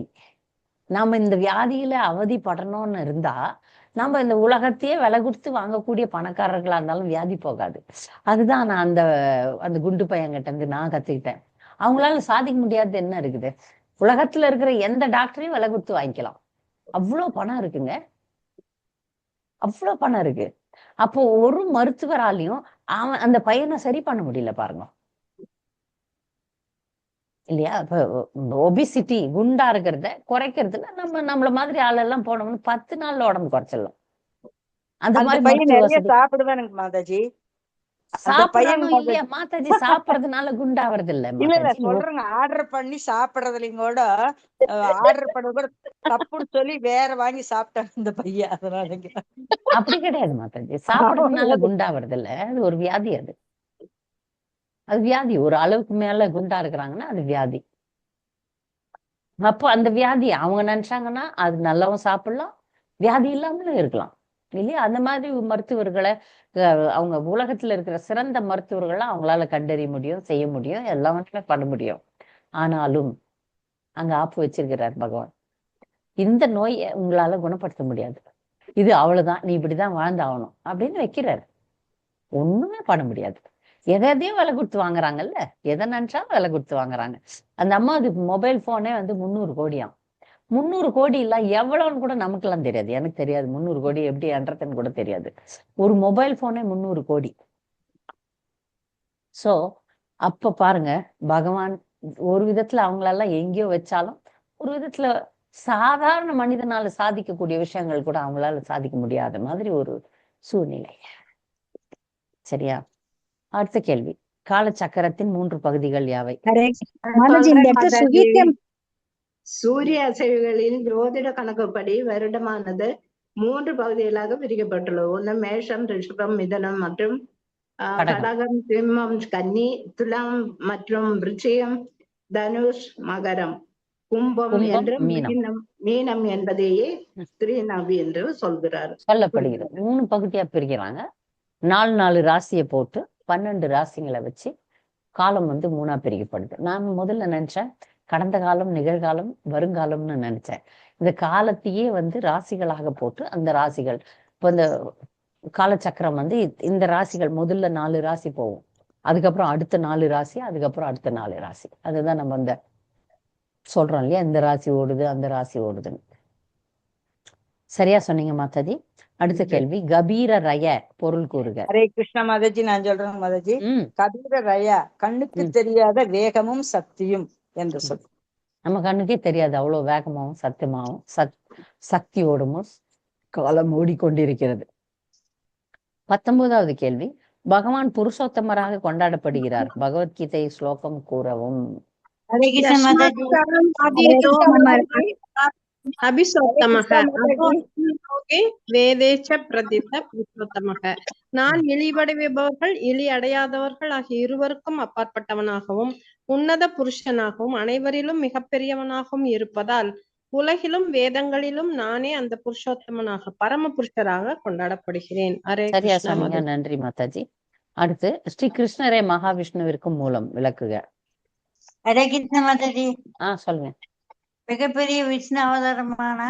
நாம இந்த வியாதியில அவதிப்படணும்னு இருந்தா நம்ம இந்த உலகத்தையே விலை கொடுத்து வாங்கக்கூடிய பணக்காரர்களா இருந்தாலும் வியாதி போகாது. அதுதான் நான் அந்த குண்டு பையன்கிட்ட இருந்து நான் கத்துக்கிட்டேன். அவங்களால சாதிக்க முடியாதது என்ன இருக்குது? உலகத்துல இருக்கிற எந்த டாக்டரையும் விலை கொடுத்து வாங்கிக்கலாம். அவ்வளவு பணம் இருக்குங்க, அவ்வளவு பணம் இருக்கு. அப்போ ஒரு மருத்துவராலையும் அவன் அந்த பையனை சரி பண்ண முடியல பாருங்க, இல்லையா? இப்ப ஒபிசிட்டி, குண்டா இருக்கிறத குறைக்கிறதுல நம்மள மாதிரி ஆளெல்லாம் போனோம்னு 10 நாள்ல உடம்பு குறைச்சிடலாம். அந்த மாதிரி பையன் மருத்துவ நிறைய வசதி. சாப்பிடுவானுங்க மாதாஜி. சாப்பிடணும் இல்லையா மாதாஜி? சாப்பிடறதுனால குண்டாவது இல்ல இல்ல மாதாஜி. சொல்றேங்க, ஆர்டர் பண்ணி சாப்பிடறதுலயும் கூட ஆர்டர் பண்ண கூட தப்புன்னு சொல்லி வேற வாங்கி சாப்பிட்டாங்க இந்த பையன். அதனால அப்படி கிடையாது மாதாஜி, சாப்பிடறதுனால குண்டாவது இல்ல, அது ஒரு வியாதி. அது வியாதி. ஒரு அளவுக்கு மேல குண்டா இருக்கிறாங்கன்னா அது வியாதி. அப்போ அந்த வியாதி அவங்க நினைச்சாங்கன்னா அது நல்லவும் சாப்பிடலாம், வியாதி இல்லாமலும் இருக்கலாம், இல்லையா? அந்த மாதிரி மருத்துவர்களை அவங்க உலகத்துல இருக்கிற சிறந்த மருத்துவர்களை அவங்களால கண்டறிய முடியும், செய்ய முடியும், எல்லாமே பண்ண முடியும். ஆனாலும் அங்க ஆப்பு வச்சிருக்கிறார் பகவான். இந்த நோயை உங்களால குணப்படுத்த முடியாது, இது அவ்வளவுதான், நீ இப்படிதான் வாழ்ந்தாகணும் அப்படின்னு வைக்கிறாரு. ஒண்ணுமே பண்ண முடியாது. எதையும் விலை கொடுத்து வாங்குறாங்கல்ல, எதை நினைச்சாலும் விலை கொடுத்து வாங்குறாங்க. அந்த அம்மா அது மொபைல் போனே வந்து 300 கோடியாம். 300 கோடி இல்ல எவ்வளவுன்னு கூட நமக்கெல்லாம் தெரியாது, எனக்கு தெரியாது 300 கோடி எப்படி என்றதுன்னு கூட தெரியாது. ஒரு மொபைல் போனே 300 கோடி. சோ அப்ப பாருங்க, பகவான் ஒரு விதத்துல அவங்களெல்லாம் எங்கேயோ வச்சாலும் ஒரு விதத்துல சாதாரண மனிதனால சாதிக்கக்கூடிய விஷயங்கள் கூட அவங்களால சாதிக்க முடியாத மாதிரி ஒரு சூழ்நிலை. சரியா? அடுத்த கேள்வி, காலச்சக்கரத்தின் 3 பகுதிகள் யாவை? மாதாஜி இந்த இடத்துல சுகீத்தியம் சூரிய அசைவுகளின் ஜோதிட கணக்குப்படி வருடமானது 3 பகுதிகளாக பிரிக்கப்பட்டுள்ளது. ஒண்ணு மேஷம், ரிஷபம், மிதனம் மற்றும் கடகம், சிம்மம், கன்னி, துலாம் மற்றும் விருச்சிகம், தனுஷ், மகரம், கும்பம் என்று மீனம் என்பதையே திரிநவி என்று சொல்கிறார், சொல்லப்படுகிறது. 3 பகுதியா பிரிக்கிறாங்க. 4 ராசியை போட்டு 12 ராசிகளை வச்சு காலம் வந்து 3ஆ பிரிக்கப்படுது. நான் முதல்ல நினைச்சேன் கடந்த காலம், நிகழ்காலம், வருங்காலம்னு நினைச்சேன். இந்த காலத்தையே வந்து ராசிகளாக போட்டு அந்த ராசிகள், இப்போ இந்த காலச்சக்கரம் வந்து இந்த ராசிகள் முதல்ல 4 ராசி போகும், அதுக்கப்புறம் அடுத்த 4 ராசி, அதுக்கப்புறம் அடுத்த 4 ராசி. அதுதான் நம்ம இந்த சொல்றோம் இல்லையா, இந்த ராசி ஓடுது அந்த ராசி ஓடுதுன்னு. சரியா சொன்னீங்க மாதாஜி. அடுத்த கேள்வி, கபீர ரய பொருள் கூறுக. ஹரே கிருஷ்ணா மாதாஜி. நான் சொல்றேன் மாதாஜி, கபீர ரய கண்ணுக்கு தெரியாத வேகமும் சக்தியும் என்று சொல். நம்ம கண்ணுக்கே தெரியாது அவ்வளவு வேகமாவும் சத்தியமாவும் சக்தியோடும் காலம் ஓடிக்கொண்டிருக்கிறது. 19வது கேள்வி, பகவான் புருஷோத்தமராக கொண்டாடப்படுகிறார், பகவத்கீதை ஸ்லோகம் கூறவும். நான் இழிவடைபவர்கள் இழி அடையாதவர்கள் ஆகிய இருவருக்கும் அப்பாற்பட்டவனாகவும் உன்னத புருஷனாகவும் அனைவரிலும் மிகப்பெரியவனாகவும் இருப்பதால் உலகிலும் வேதங்களிலும் நானே அந்த புருஷோத்தமனாக பரம புருஷராக கொண்டாடப்படுகிறேன். சரியா சொன்னீங்க, நன்றி மாதாஜி. அடுத்து, ஸ்ரீ கிருஷ்ணரே மகாவிஷ்ணுவிற்கும் மூலம் விளக்குக. ஹரே கிருஷ்ண மாதாஜி. சொல்லுங்க. மிகப்பெரிய விஷ்ணு அவதாரமான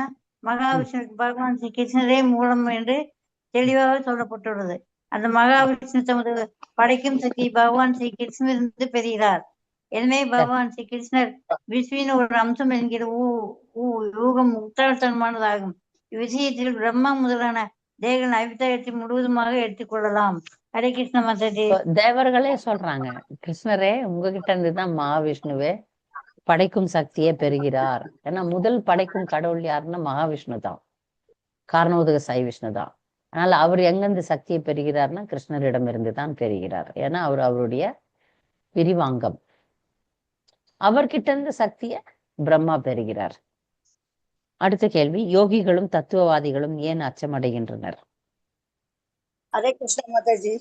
மகாவிஷ்ணுக்கு பகவான் ஸ்ரீ கிருஷ்ணரே மூலம் என்று தெளிவாக சொல்லப்பட்டுள்ளது. அந்த மகாவிஷ்ணு தமது படைக்கும் சக்தி பகவான் ஸ்ரீ கிருஷ்ணரிலிருந்து பெறுகிறார். எனவே பகவான் ஸ்ரீ கிருஷ்ணர் விஷ்ணுவின் ஒரு அம்சம் என்கிற ஊகம் முட்டாள்தனமானதாகும். இவ்விஷயத்தில் பிரம்மா முதலான தேவர்கள் அபிப்பிராயத்தை முழுவதுமாக எடுத்துக்கொள்ளலாம். ஹரே கிருஷ்ண மாதாஜி. தேவர்களே சொல்றாங்க, கிருஷ்ணரே உங்ககிட்ட இருந்துதான் மகாவிஷ்ணுவே படைக்கும் சக்தியே பெறுகிறார். ஏன்னா முதல் படைக்கும் கடவுள் யாருன்னா மகாவிஷ்ணு தான், காரணோதக சாய் விஷ்ணு தான். அதனால அவர் எங்கிருந்து சக்தியை பெறுகிறார்னா கிருஷ்ணரிடம் இருந்து தான் பெறுகிறார். ஏன்னா அவர் அவருடைய விரிவாங்கம். அவர்கிட்ட இருந்து சக்தியை பிரம்மா பெறுகிறார். அடுத்த கேள்வி, யோகிகளும் தத்துவவாதிகளும் ஏன் அச்சமடைகின்றனர்? ஹரே கிருஷ்ண மாதாஜி.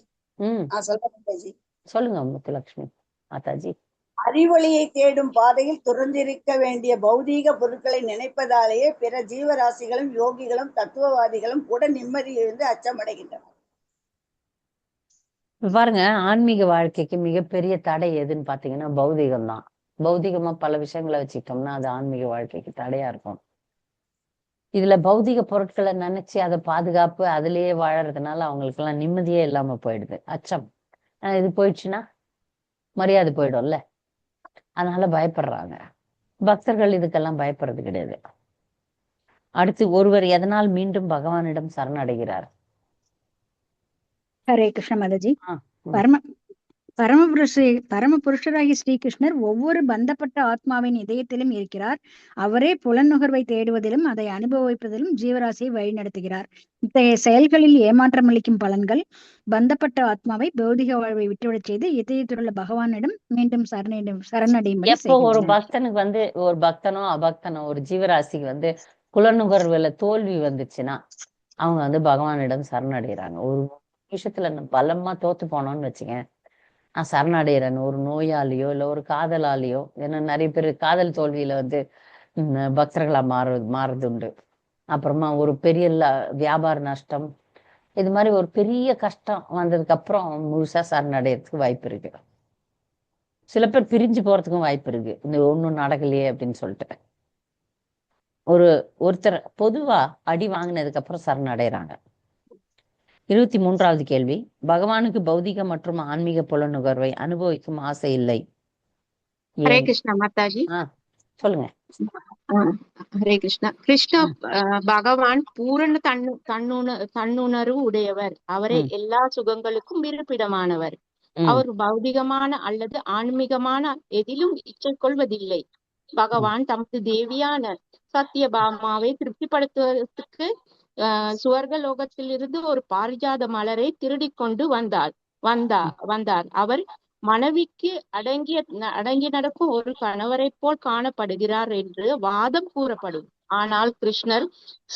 சொல்றேன் மாதாஜி. சொல்லுங்க முத்துலட்சுமி மாதாஜி. அறிவொளியை தேடும் பாதையில் துறந்திருக்க வேண்டிய பௌதீக பொருட்களை நினைப்பதாலேயே பிற ஜீவராசிகளும் யோகிகளும் தத்துவவாதிகளும் கூட நிம்மதியிலிருந்து அச்சமடைகின்றனர். பாருங்க, ஆன்மீக வாழ்க்கைக்கு மிகப்பெரிய தடை எதுன்னு பாத்தீங்கன்னா பௌதிகம் தான். பௌதிகமா பல விஷயங்களை வச்சுக்கிட்டோம்னா அது ஆன்மீக வாழ்க்கைக்கு தடையா இருக்கும். இதுல பௌதிக பொருட்களை நினைச்சு அதை பாதுகாப்பு அதுலயே வாழறதுனால அவங்களுக்கு எல்லாம் நிம்மதியே இல்லாம போயிடுது. அச்சம், இது போயிடுச்சுன்னா மரியாதை போயிடும்ல, அதனால பயப்படுறாங்க. பக்தர்கள் இதுக்கெல்லாம் பயப்படுறது கிடையாது. அடுத்து, ஒருவர் எதனால் மீண்டும் பகவானிடம் சரணடைகிறார்? ஹரே கிருஷ்ண மாதாஜி. பரமபுருஷராகி ஸ்ரீகிருஷ்ணர் ஒவ்வொரு பந்தப்பட்ட ஆத்மாவின் இதயத்திலும் இருக்கிறார். அவரே புலநுகர்வை தேடுவதிலும் அதை அனுபவிப்பதிலும் ஜீவராசியை வழிநடத்துகிறார். இத்தகைய செயல்களில் ஏமாற்றம் அளிக்கும் பலன்கள் பந்தப்பட்ட ஆத்மாவை பௌதிக வாழ்வை விட்டுவிடச் செய்து இதயத்திலுள்ள பகவானிடம் மீண்டும் சரணடையும். எப்போ ஒரு பக்தனுக்கு வந்து, ஒரு பக்தனோ அபக்தனோ ஒரு ஜீவராசிக்கு வந்து புலநுகர்வுல தோல்வி வந்துச்சுன்னா அவங்க வந்து பகவானிடம் சரணடைகிறாங்க. ஒரு விஷயத்துல பலமா தோத்து போனோம்னு வச்சுங்க, நான் சரணடைகிறேன். ஒரு நோயாளியோ இல்ல ஒரு காதலாளியோ, ஏன்னா நிறைய பேர் காதல் தோல்வியில வந்து பக்தர்களா மாறுறது உண்டு. அப்புறமா ஒரு பெரிய வியாபார நஷ்டம், இது மாதிரி ஒரு பெரிய கஷ்டம் வந்ததுக்கு அப்புறம் முழுசா சரணடைகிறதுக்கு வாய்ப்பு இருக்கு. சில பேர் பிரிஞ்சு போறதுக்கும் வாய்ப்பு இருக்கு, இந்த ஒண்ணும் நடக்கலையே அப்படின்னு சொல்லிட்டு. ஒருத்தர் பொதுவா அடி வாங்கினதுக்கு அப்புறம் சரணடைகிறாங்க. 23வது கேள்வி, பகவானுக்கு பௌதிக மற்றும் ஆன்மீக புலனுகர்வை அனுபவிக்கும் ஆசை இல்லை. ஹரே கிருஷ்ணா மாதாஜி. சொல்லுங்க. ஹரே கிருஷ்ணா. கிருஷ்ணா பகவான் பூரண தன்னுணர்வு உடையவர். அவரே எல்லா சுகங்களுக்கும் இருப்பிடமானவர். அவர் பௌதிகமான அல்லது ஆன்மீகமான எதிலும் இச்சை கொள்வதில்லை. பகவான் தமது தேவியான சத்தியபாமாவை திருப்திப்படுத்துவதற்கு சுவர்க லோகத்திலிருந்து ஒரு பாரிஜாத மலரை திருடி கொண்டு வந்தார். அவர் மனைவிக்கு அடங்கி நடக்கும் ஒரு கணவரை போல் காணப்படுகிறார் என்று வாதம் கூறப்படும். ஆனால் கிருஷ்ணர்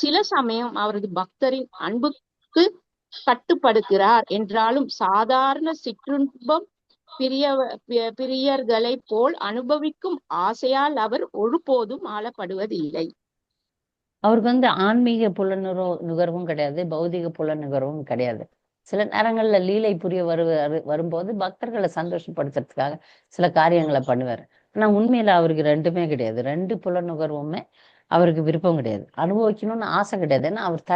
சில சமயம் அவரது பக்தரின் அன்புக்கு கட்டுப்படுகிறார் என்றாலும் சாதாரண சிற்றுன்பம் பிரியர்களை போல் அனுபவிக்கும் ஆசையால் அவர் ஒருபோதும் ஆளப்படுவதில்லை. அவருக்கு வந்து ஆன்மீக புலனுகர்வும் கிடையாது, பௌதிக புலனுகர்வும் கிடையாது. சில நேரங்கள்ல லீலை புரிய வரும்போது பக்தர்களை சந்தோஷப்படுத்துறதுக்காக சில காரியங்களை பண்ணுவார். ஆனா உண்மையில அவருக்கு ரெண்டுமே கிடையாது. ரெண்டு புலனுகர்வுமே அவருக்கு விருப்பம் கிடையாது, அனுபவிக்கணும்னு ஆசை கிடையாது. ஏன்னா அவர்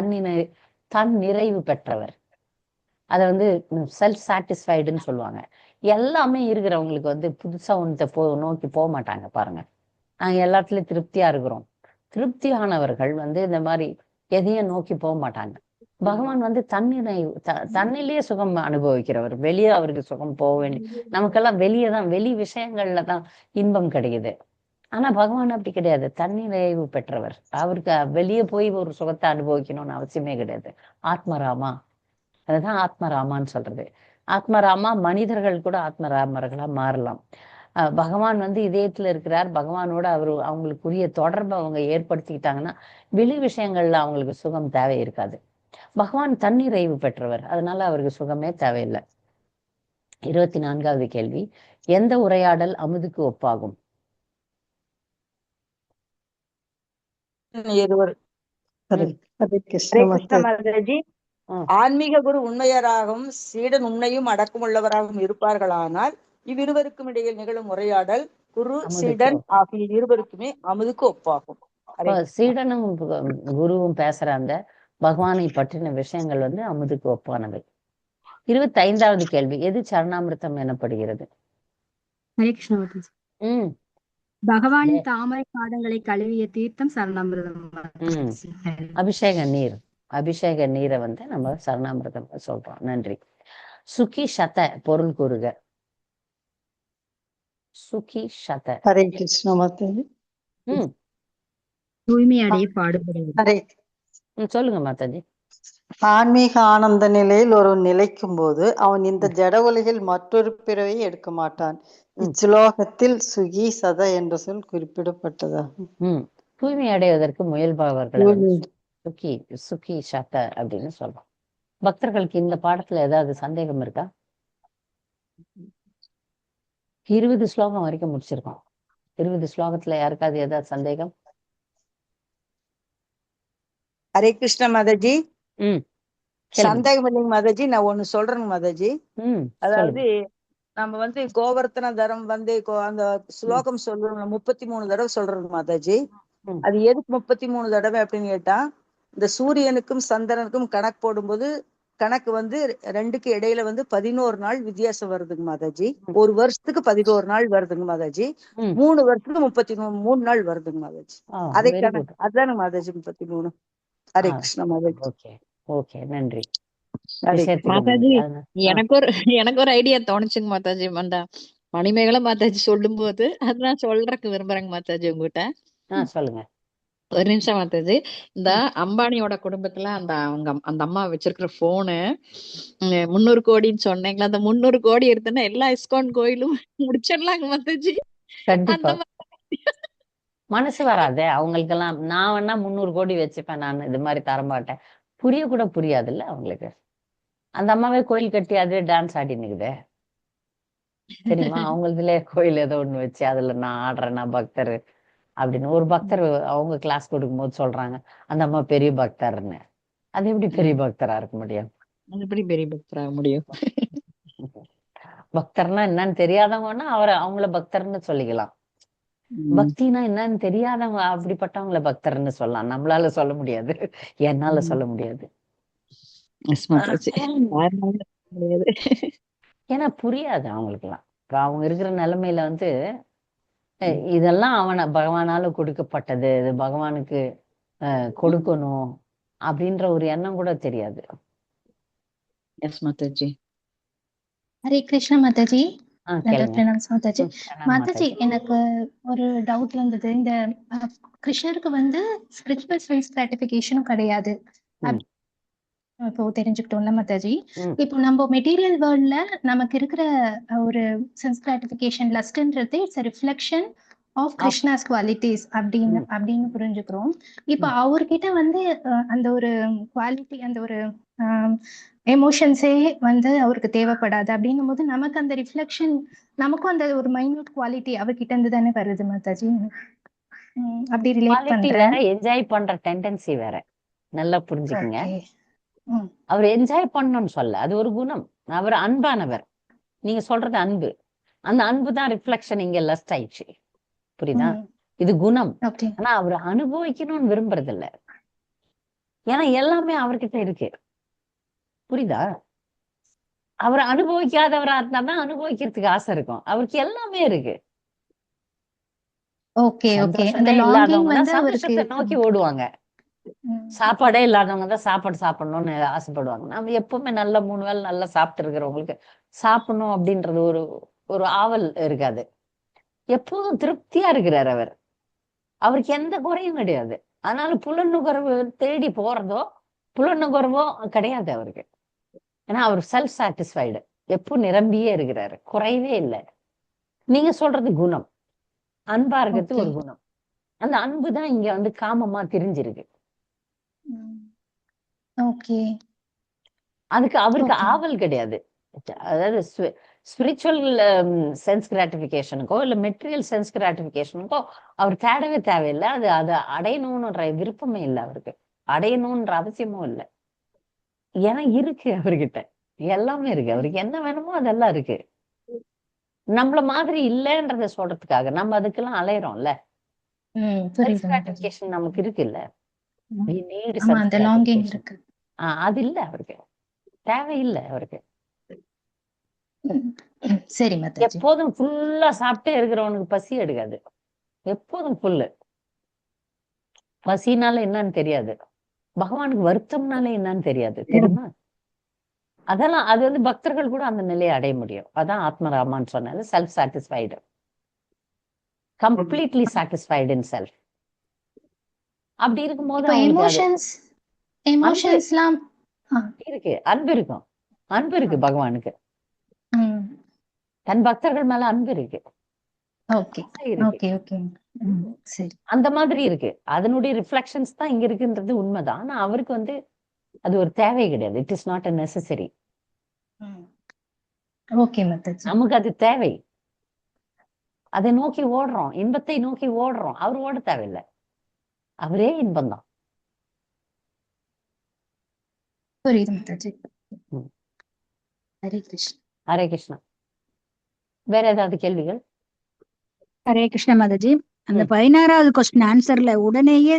தன் நிறைவு பெற்றவர். அதை வந்து செல்ஃப் சாட்டிஸ்ஃபைடுன்னு சொல்லுவாங்க. எல்லாமே இருக்கிறவங்களுக்கு வந்து புதுசா ஒன்றத்தை நோக்கி போக மாட்டாங்க. பாருங்க, நாங்க எல்லாத்துலயும் திருப்தியா இருக்கிறோம். திருப்தியானவர்கள் வந்து இந்த மாதிரி எதையும் நோக்கி போக மாட்டாங்க. பகவான் வந்து தன்னிலேயே சுகம் அனுபவிக்கிறவர். வெளியே அவருக்கு சுகம் போக வேண்டிய, நமக்கெல்லாம் வெளியே தான், வெளி விஷயங்கள்ல தான் இன்பம் கிடைக்குது. ஆனா பகவான் அப்படி கிடையாது, தன்னிறைவு பெற்றவர். அவருக்கு வெளியே போய் ஒரு சுகத்தை அனுபவிக்கணும்னு அவசியமே கிடையாது. ஆத்மராமா, அதுதான் ஆத்மராமான்னு சொல்றது. ஆத்மராமா, மனிதர்கள் கூட ஆத்மராமர்களா மாறலாம். பகவான் வந்து இதயத்துல இருக்கிறார். பகவானோட அவங்களுக்குரிய தொடர்பை அவங்க ஏற்படுத்திக்கிட்டாங்கன்னா வெளி விஷயங்கள்ல அவங்களுக்கு சுகம் தேவை இருக்காது. பகவான் தன்னிறைவு பெற்றவர், அதனால அவருக்கு சுகமே தேவையில்லை. 24வது கேள்வி, எந்த உரையாடல் அமுதுக்கு ஒப்பாகும்? ஆன்மீக குரு உண்மையராகவும் சீடன் உண்மையும் அடக்கமுள்ளவராகவும் இருப்பார்களானால் இவ்விருவருக்கும் இடையில் நிகழும் உரையாடல் குரு சீடன் ஆகிய இருவருக்குமே அமுதுக்கு ஒப்பாகும். சீடனும் குருவும் பேசுற அந்த பகவானை பற்றின விஷயங்கள் வந்து அமுதுக்கு ஒப்பானவை. 25வது கேள்வி, எது சரணாமிர்தம் எனப்படுகிறது? பகவானின் தாமரை பாதங்களை கழுவிய தீர்த்தம் சரணாமிர்தம். அபிஷேக நீரை வந்து நம்ம சரணாமிர்தம் சொல்றோம். நன்றி. சுகி சத பொருள் கூறுக. சுகி சத. ஹரே கிருஷ்ண மாதாஜி. தூய்மை அடைய பாடுபடுவது. ஹரே சொல்லுங்க மாதாஜி. ஆன்மீக ஆனந்த நிலையில் ஒரு நிலைக்கும் போது அவன் இந்த ஜட உலகில் மற்றொரு பிறவை எடுக்க மாட்டான். இச்சுலோகத்தில் சுகி சத என்ற சொல் குறிப்பிடப்பட்டதாகும். தூய்மை அடைவதற்கு முயல்பவர்களை சுகி சுகி சத அப்படின்னு சொல்றோம். பக்தர்களுக்கு இந்த பாடத்துல ஏதாவது சந்தேகம் இருக்கா? 20 ஸ்லோகம் வரைக்கும் முடிச்சிருக்கோம். 20 ஸ்லோகத்துல யாருக்காவது ஏதாவது சந்தேகம்? ஹரே கிருஷ்ண மாதாஜி. சந்தேகம் இல்லைங்க மாதாஜி. நான் ஒண்ணு சொல்றேங்க மாதாஜி. அதாவது நம்ம கோவர்த்தன தரம் அந்த ஸ்லோகம் சொல்றோம் 33 தடவை சொல்றோம் மாதாஜி. அது எதுக்கு 33 தடவை அப்படின்னு கேட்டா, இந்த சூரியனுக்கும் சந்திரனுக்கும் கணக்கு போடும்போது கணக்கு 2க்கு இடையில 11 நாள் வித்தியாசம் வருதுங்க மாதாஜி. ஒரு வருஷத்துக்கு 11 நாள் வருதுங்க மாதாஜி. 3 வருஷத்துக்கு 33 நாள் வருதுங்க மாதாஜி. அதை கணக்கு அதானுங்க மாதாஜி 33. ஹரே கிருஷ்ண மாதாஜி. ஓகே, நன்றி மாதாஜி. எனக்கு ஒரு ஐடியா தோணுச்சுங்க மாதாஜி. அந்த மணிமேகலை மாதாஜி சொல்லும் போது அது நான் சொல்றதுக்கு விரும்புறேங்க மாதாஜி உங்ககிட்ட. சொல்லுங்க. ஒரு நிமிஷம் மாதாஜி. இந்த அம்பானியோட குடும்பத்துல அந்த அம்மா வச்சிருக்கிற போனு 300 கோடின்னு சொன்னீங்களா, அந்த 300 கோடி எடுத்துன்னா எல்லா இஸ்கான் கோயிலும் முடிச்சிடலாங்க மாதாஜி. கண்டிப்பா மனசு வராது அவங்களுக்கெல்லாம். நான் வேணா 300 கோடி வச்சுப்பேன், நான் இது மாதிரி தரமாட்டேன். புரிய கூட புரியாதுல்ல அவங்களுக்கு. அந்த அம்மாவே கோயில் கட்டி அதே டான்ஸ் ஆடி நிக்குதே தெரியுமா? அவங்களதுல கோயில் ஏதோ ஒண்ணு வச்சு அதுல நான் ஆடுறேன், நான் பக்தர் அப்படின்னு. ஒரு பக்தர் அவங்க கிளாஸ் கொடுக்கும் போது சொல்றாங்க அந்த அம்மா பெரிய பக்தர்னு. அது எப்படி பெரிய பக்தரா இருக்க முடியும்? எப்படி பெரிய பக்தராக முடியும்? பக்தர்னா என்னன்னு தெரியாதவங்கன்னா அவங்கள பக்தர்னு சொல்லிக்கலாம். பக்தினா என்னன்னு தெரியாதவங்க அப்படிப்பட்டவங்கள பக்தர்னு சொல்லலாம். நம்மளால சொல்ல முடியாது, என்னால சொல்ல முடியாது. ஏன்னா புரியாது அவங்களுக்குலாம். இப்ப அவங்க இருக்கிற நிலைமையில இதெல்லாம் பகவானால கொடுக்கப்பட்டது, இது பகவானுக்கு கொடுக்கணும் அப்படின்ற ஒரு எண்ணம் கூட தெரியாது. ஹரே கிருஷ்ண மாதாஜி. மாதாஜி மாதாஜி, எனக்கு ஒரு டவுட் வந்தது. இந்த கிருஷ்ணருக்கு ஸ்பிரிச்சுவல் சென்ஸ் கிராட்டிபிகேஷனும் கிடையாது இப்போ தெரிஞ்சுக்கிட்டோம்ல மாதாஜி. இப்போ நம்ம மெட்டீரியல் வேர்ல்ட்ல நமக்கு இருக்கிற ஒரு சென்ஸ் கிராட்டிபிகேஷன் லஸ்ட்ன்றது it's reflection of Krishna's qualities அப்படின்னு புரிஞ்சுக்கிறோம். இப்போ அவர்கிட்ட அந்த ஒரு குவாலிட்டி, அந்த ஒரு எமோஷன்ஸே அவருக்கு தேவைப்படாது அப்படின்னும் போது நமக்கு அந்த ரிஃப்ளெக்ஷன், நமக்கும் அந்த ஒரு மைன்யூட் குவாலிட்டி அவர்கிட்ட இருந்து தானே வருது மாதாஜி. அப்படி ரிலேட் பண்றேன். என்ஜாய் பண்ற டெண்டன்சி வேற, நல்லா புரிஞ்சுக்கங்க. அவர் என்ஜாய் பண்ணணும்னு சொல்ல, அது ஒரு குணம். அவர் அன்பானவர். நீங்க சொல்றது அன்பு. அந்த அன்பு தான் ரிஃப்ளெக்ஷன் இங்க லஸ்ட் ஆயிடுச்சு, புரியுதா? இது குணம். ஆனா அவர் அனுபவிக்கணும்னு விரும்புறது இல்ல. ஏன்னா எல்லாமே அவர்கிட்ட இருக்கு, புரியுதா? அவர் அனுபவிக்காதவரா இருந்தா அனுபவிக்கிறதுக்கு ஆசை இருக்கும். அவருக்கு எல்லாமே இருக்கு. சந்தோஷத்தை நோக்கி ஓடுவாங்க. சாப்பாடே இல்லாதவங்க தான் சாப்பாடு சாப்பிடணும்னு ஆசைப்படுவாங்க. நம்ம எப்பவுமே நல்ல 3 வேளை நல்லா சாப்பிட்டு இருக்கிறவங்களுக்கு சாப்பிடணும் அப்படின்றது ஒரு ஆவல் இருக்காது. எப்போதும் திருப்தியா இருக்கிறார் அவர். அவருக்கு எந்த குறையும் கிடையாது. அதனால புலனுகர்வு தேடி போறதோ புலனுகர்வோ கிடையாது அவருக்கு. ஏன்னா அவர் செல்ஃப் சாட்டிஸ்ஃபைடு, எப்போ நிரம்பியே இருக்கிறாரு, குறைவே இல்லை. நீங்க சொல்றது குணம், அன்பா இருக்கிறது ஒரு குணம். அந்த அன்பு தான் இங்க காமமா தெரிஞ்சிருக்கு. அதுக்கு அவருக்கு ஆவல் கிடையாது. அதாவது ஸ்பிரிச்சுவல் சென்ஸ் கிராட்டிபிகேஷனுக்கோ இல்ல மெட்டீரியல் சென்ஸ் கிராட்டிபிகேஷனுக்கோ அவர் தேடவே தேவையில்லை. அதை அடையணும்ன்ற விருப்பமே இல்லை அவருக்கு, அடையணும்ன்ற அவசியமும் இல்லை. ஏன்னா இருக்கு அவர்கிட்ட, எல்லாமே இருக்கு. அவருக்கு என்ன வேணுமோ அதெல்லாம் இருக்கு. நம்மள மாதிரி இல்லைன்றத சொல்றதுக்காக நம்ம அதுக்கெல்லாம் அலையறோம்ல. சென்ஸ் கிராட்டிபிகேஷன் நமக்கு இருக்கு இல்ல, அது இல்ல அவருக்கு, தேவையில்லை அவருக்கு. சரி, எப்போதும் ஃபுல்லா சாப்பிட்டே இருக்கிறவனுக்கு பசி எடுக்காது. எப்போதும் ஃபுல்லு. பசினால என்னன்னு தெரியாது, பகவானுக்கு வருத்தம்னால என்னன்னு தெரியாது, தெரியுமா? அதெல்லாம் அது வந்து பக்தர்கள் கூட அந்த நிலையை அடைய முடியும். அதான் ஆத்மராமான்னு சொன்னது, செல்ஃப் சாட்டிஸ்ஃபைடு, கம்ப்ளீட்லி சாட்டிஸ்ஃபைடு இன் செல்ஃப். அப்படி இருக்கும்போது எமோஷன்ஸ்லாம் இருக்கு, அன்பு இருக்கும், அன்பு இருக்கு பகவானுக்கு, தன் பக்தர்கள் மேல அன்பு இருக்கு. அந்த மாதிரி இருக்கு. அதனுடைய ரிஃப்ளெக்ஷன்ஸ் தான் இங்க இருக்குன்றது உண்மைதான். ஆனா அவருக்கு வந்து அது ஒரு தேவை கிடையாது. It is not a necessary. நமக்கு அது தேவை. அதை நோக்கி ஓடுறோம், இன்பத்தை நோக்கி ஓடுறோம். அவர் ஓட தேவையில்லை, அவரே இன்பம் தான். புரியுது மாதாஜி. ஹரே கிருஷ்ணா. ஹரே கிருஷ்ணா. வேற ஏதாவது கேள்விகள்? ஹரே கிருஷ்ண மாதாஜி. அந்த 16வது கொஸ்டின் ஆன்சர்ல உடனேயே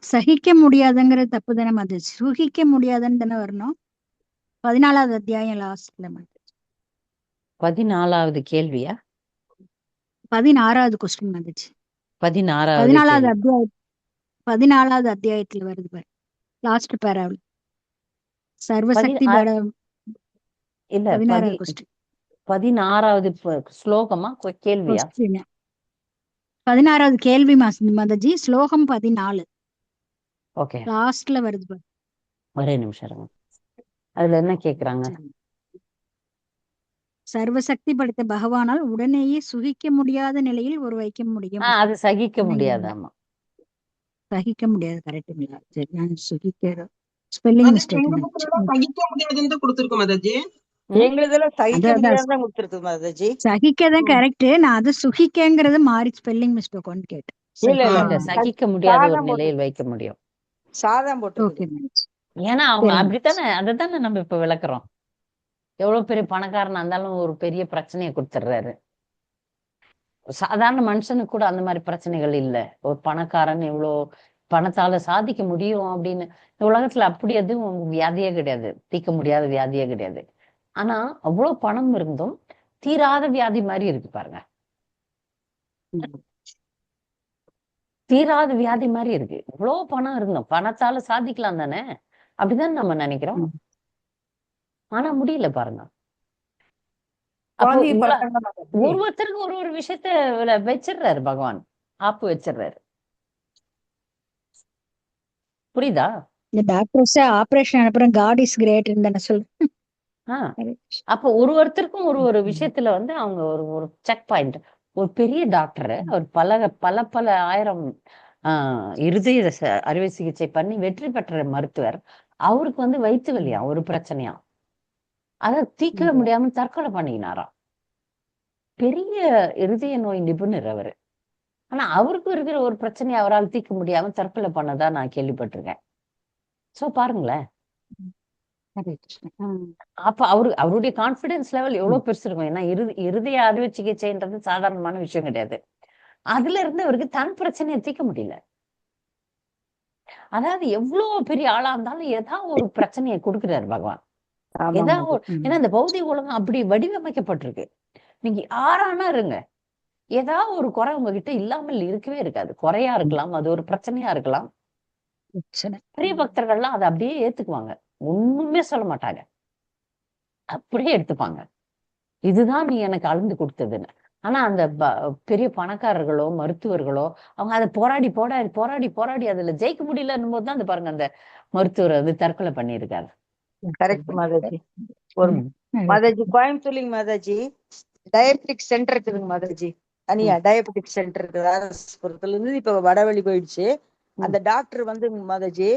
சகிக்க முடியாதுங்கிற தப்பு தானே மாதாஜி? சுகிக்க முடியாதுன்னு தானே வரணும். 14வது அத்தியாயம் லாஸ்ட்ல மாதாஜி. 14வது கேள்வியா? 16வது கொஸ்டின் மாதாஜி. 14வது அத்தியாயத்துல வருது பாரு, லாஸ்ட் பேராவில் சர்வசக்தி இல்ல 16வது கொஸ்டின். 16வது ஸ்லோகமா கேள்வியா? 16வது கேள்வி மாதாஜி, ஸ்லோகம் 14. ஓகே, லாஸ்ட்ல வருது பாரு. ஒரே நிமிஷம். அதுல என்ன கேக்குறாங்க? சர்வசக்தி படைத்த பகவானால் உடனேயே சுகிக்க முடியாத நிலையில் ஒரு வைக்க முடியும். அது சகிக்க முடியாது. ஆமா, சகிக்க முடியாது. கரெக்ட்டுங்களா? சரி, நான் சுகிக்க ஸ்பெல்லிங் மிஸ்டேக். சகிக்க முடியாதுன்னு கொடுத்திருக்கு மாதாஜி. எங்களுதெல்லாம் சகிக்க முடியாதுதான் கொடுத்திருக்கு மாதாஜி. சகிக்கதான் கரெக்ட். நான் அது சுகிக்கங்கிறது மாறி ஸ்பெல்லிங் மிஸ்டேக் ஒன்னு கேட்டேன். இல்ல, சகிக்க முடியாத ஒரு நிலையில் வைக்க முடியும். சாதம் போட்டு. ஏன்னா அவங்க அப்படித்தானே, அதைத்தானே நம்ம இப்ப விளக்குறோம். எவ்வளவு பெரிய பணக்காரனா இருந்தாலும் ஒரு பெரிய பிரச்சனையை கொடுத்துடுறாரு. சாதாரண மனுஷனுக்கு கூட அந்த மாதிரி பிரச்சனைகள் இல்ல. ஒரு பணக்காரன் எவ்வளவு பணத்தால சாதிக்க முடியும் அப்படின்னு உலகத்துல அப்படி எதுவும் வியாதியே கிடையாது, தீர்க்க முடியாத வியாதியே கிடையாது. ஆனா அவ்வளவு பணம் இருந்தும் தீராத வியாதி மாதிரி இருக்கு பாருங்க. தீராத வியாதி மாதிரி இருக்கு. இவ்வளவு பணம் இருந்தோம், பணத்தால சாதிக்கலாம் தானே, அப்படிதான் நம்ம நினைக்கிறோம். ஆனா முடியல பாருங்க. ஒவ்வொருத்தருக்கு ஒரு ஒரு விஷயத்த வச்சிடுறாரு பகவான், ஆப்பு வச்சிடுறாரு. புரியுதா? இந்த டாக்டர்ஸ் ஆபரேஷன் அப்புறம் காட் இஸ் கிரேட் தானே சொல்றேன். அப்போ ஒருத்தருக்கும் ஒரு ஒரு விஷயத்துல வந்து அவங்க ஒரு ஒரு செக் பாயிண்ட். ஒரு பெரிய டாக்டர், அவர் பல ஆயிரம் இருதய அறுவை சிகிச்சை பண்ணி வெற்றி பெற்ற மருத்துவர். அவருக்கு வந்து வயிற்று வலியா ஒரு பிரச்சனையா, அதை தீர்க்க முடியாம தற்கொலை பண்ணிக்கினாராம். பெரிய இருதய நோய் நிபுணர் அவரு. ஆனா அவருக்கும் இருக்கிற ஒரு பிரச்சனையை அவரால் தீர்க்க முடியாம தற்கொலை பண்ணதா நான் கேள்விப்பட்டிருக்கேன். சோ பாருங்களேன். அப்ப அவருடைய கான்பிடன்ஸ் லெவல் எவ்வளவு பெருசு இருக்கும். ஏன்னா இருதய அறுவை சிகிச்சைன்றது சாதாரணமான விஷயம் கிடையாது. அதுல இருந்து அவருக்கு தன் பிரச்சனையை தீர்க்க முடியல. அதாவது எவ்வளவு பெரிய ஆளா இருந்தாலும் ஏதாவது ஒரு பிரச்சனையை கொடுக்கிறாரு பகவான். ஏதாவது ஏன்னா இந்த பௌதிக உலகம் அப்படி வடிவமைக்கப்பட்டிருக்கு. நீங்க யாரானா இருங்க, ஏதாவது ஒரு குறை உங்ககிட்ட இல்லாமல் இருக்கவே இருக்காது. குறையா இருக்கலாம், அது ஒரு பிரச்சனையா இருக்கலாம். பெரிய பக்தர்கள்லாம் அதை அப்படியே ஏத்துக்குவாங்க, ஒண்ணுமே சொல்ல மாட்டாங்க, அப்படியே எடுத்துப்பாங்க. இதுதான் நீ எனக்கு அளந்து கொடுத்ததுன்னு. ஆனா அந்த பெரிய பணக்காரர்களோ மருத்துவர்களோ அவங்க அதை போராடி போராடி போராடி போராடி அதுல ஜெயிக்க முடியலன்னும் போதுதான் அந்த பாருங்க, அந்த மருத்துவர் வந்து தற்கொலை பண்ணியிருக்காரு. கரெக்ட் மாதாஜி. ஒரு மாதாஜி கோயம்புத்தூர்லிங்க மாதாஜி டயபெட்டிக் சென்டர் இருக்குதுங்க மாதாஜி. தனியா டயபெட்டிக் சென்டர் இருக்குது ஆர்எஸ்புரத்துல இருந்து. இப்ப வடவழி போயிடுச்சு. அந்த டாக்டர் வந்து மாதாஜி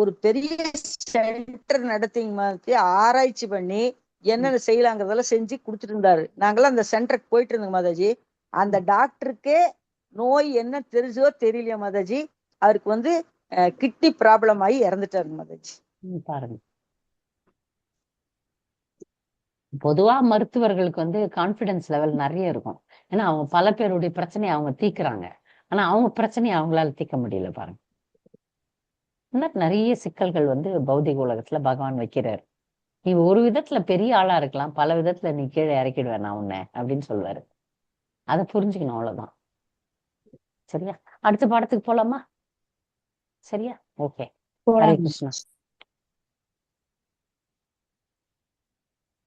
ஒரு பெரிய சென்டர் நடத்திங்க மாதிரி ஆராய்ச்சி பண்ணி என்னென்ன செய்யலாங்கிறதெல்லாம் செஞ்சு கொடுத்துட்டு இருந்தாரு. நாங்களாம் அந்த சென்டருக்கு போயிட்டு இருந்தோங்க மாதாஜி. அந்த டாக்டருக்கே நோய் என்ன தெரிஞ்சோ தெரியலையா மாதாஜி, அவருக்கு வந்து கிட்னி ப்ராப்ளம் ஆகி இறந்துட்டாரு மாதாஜி. பாருங்க, பொதுவா மருத்துவர்களுக்கு வந்து கான்பிடன்ஸ் லெவல் நிறைய இருக்கும். ஏன்னா அவங்க பல பேருடைய பிரச்சனையை அவங்க தீக்குறாங்க. ஆனா அவங்க பிரச்சனையை அவங்களால தீர்க்க முடியல பாருங்க. நிறைய சிக்கல்கள் வந்து பௌதிக உலகத்துல பகவான் வைக்கிறாரு. நீ ஒரு விதத்துல பெரிய ஆளா இருக்கலாம், பல விதத்துல நீ கீழே இறக்கிடுவேன் நான் உன்னை அப்படின்னு சொல்லுவாரு. அதை புரிஞ்சுக்கணும், அவ்வளவுதான். சரியா? அடுத்த பாடத்துக்கு போலாமா? சரியா? ஓகே. ஹரே கிருஷ்ணா.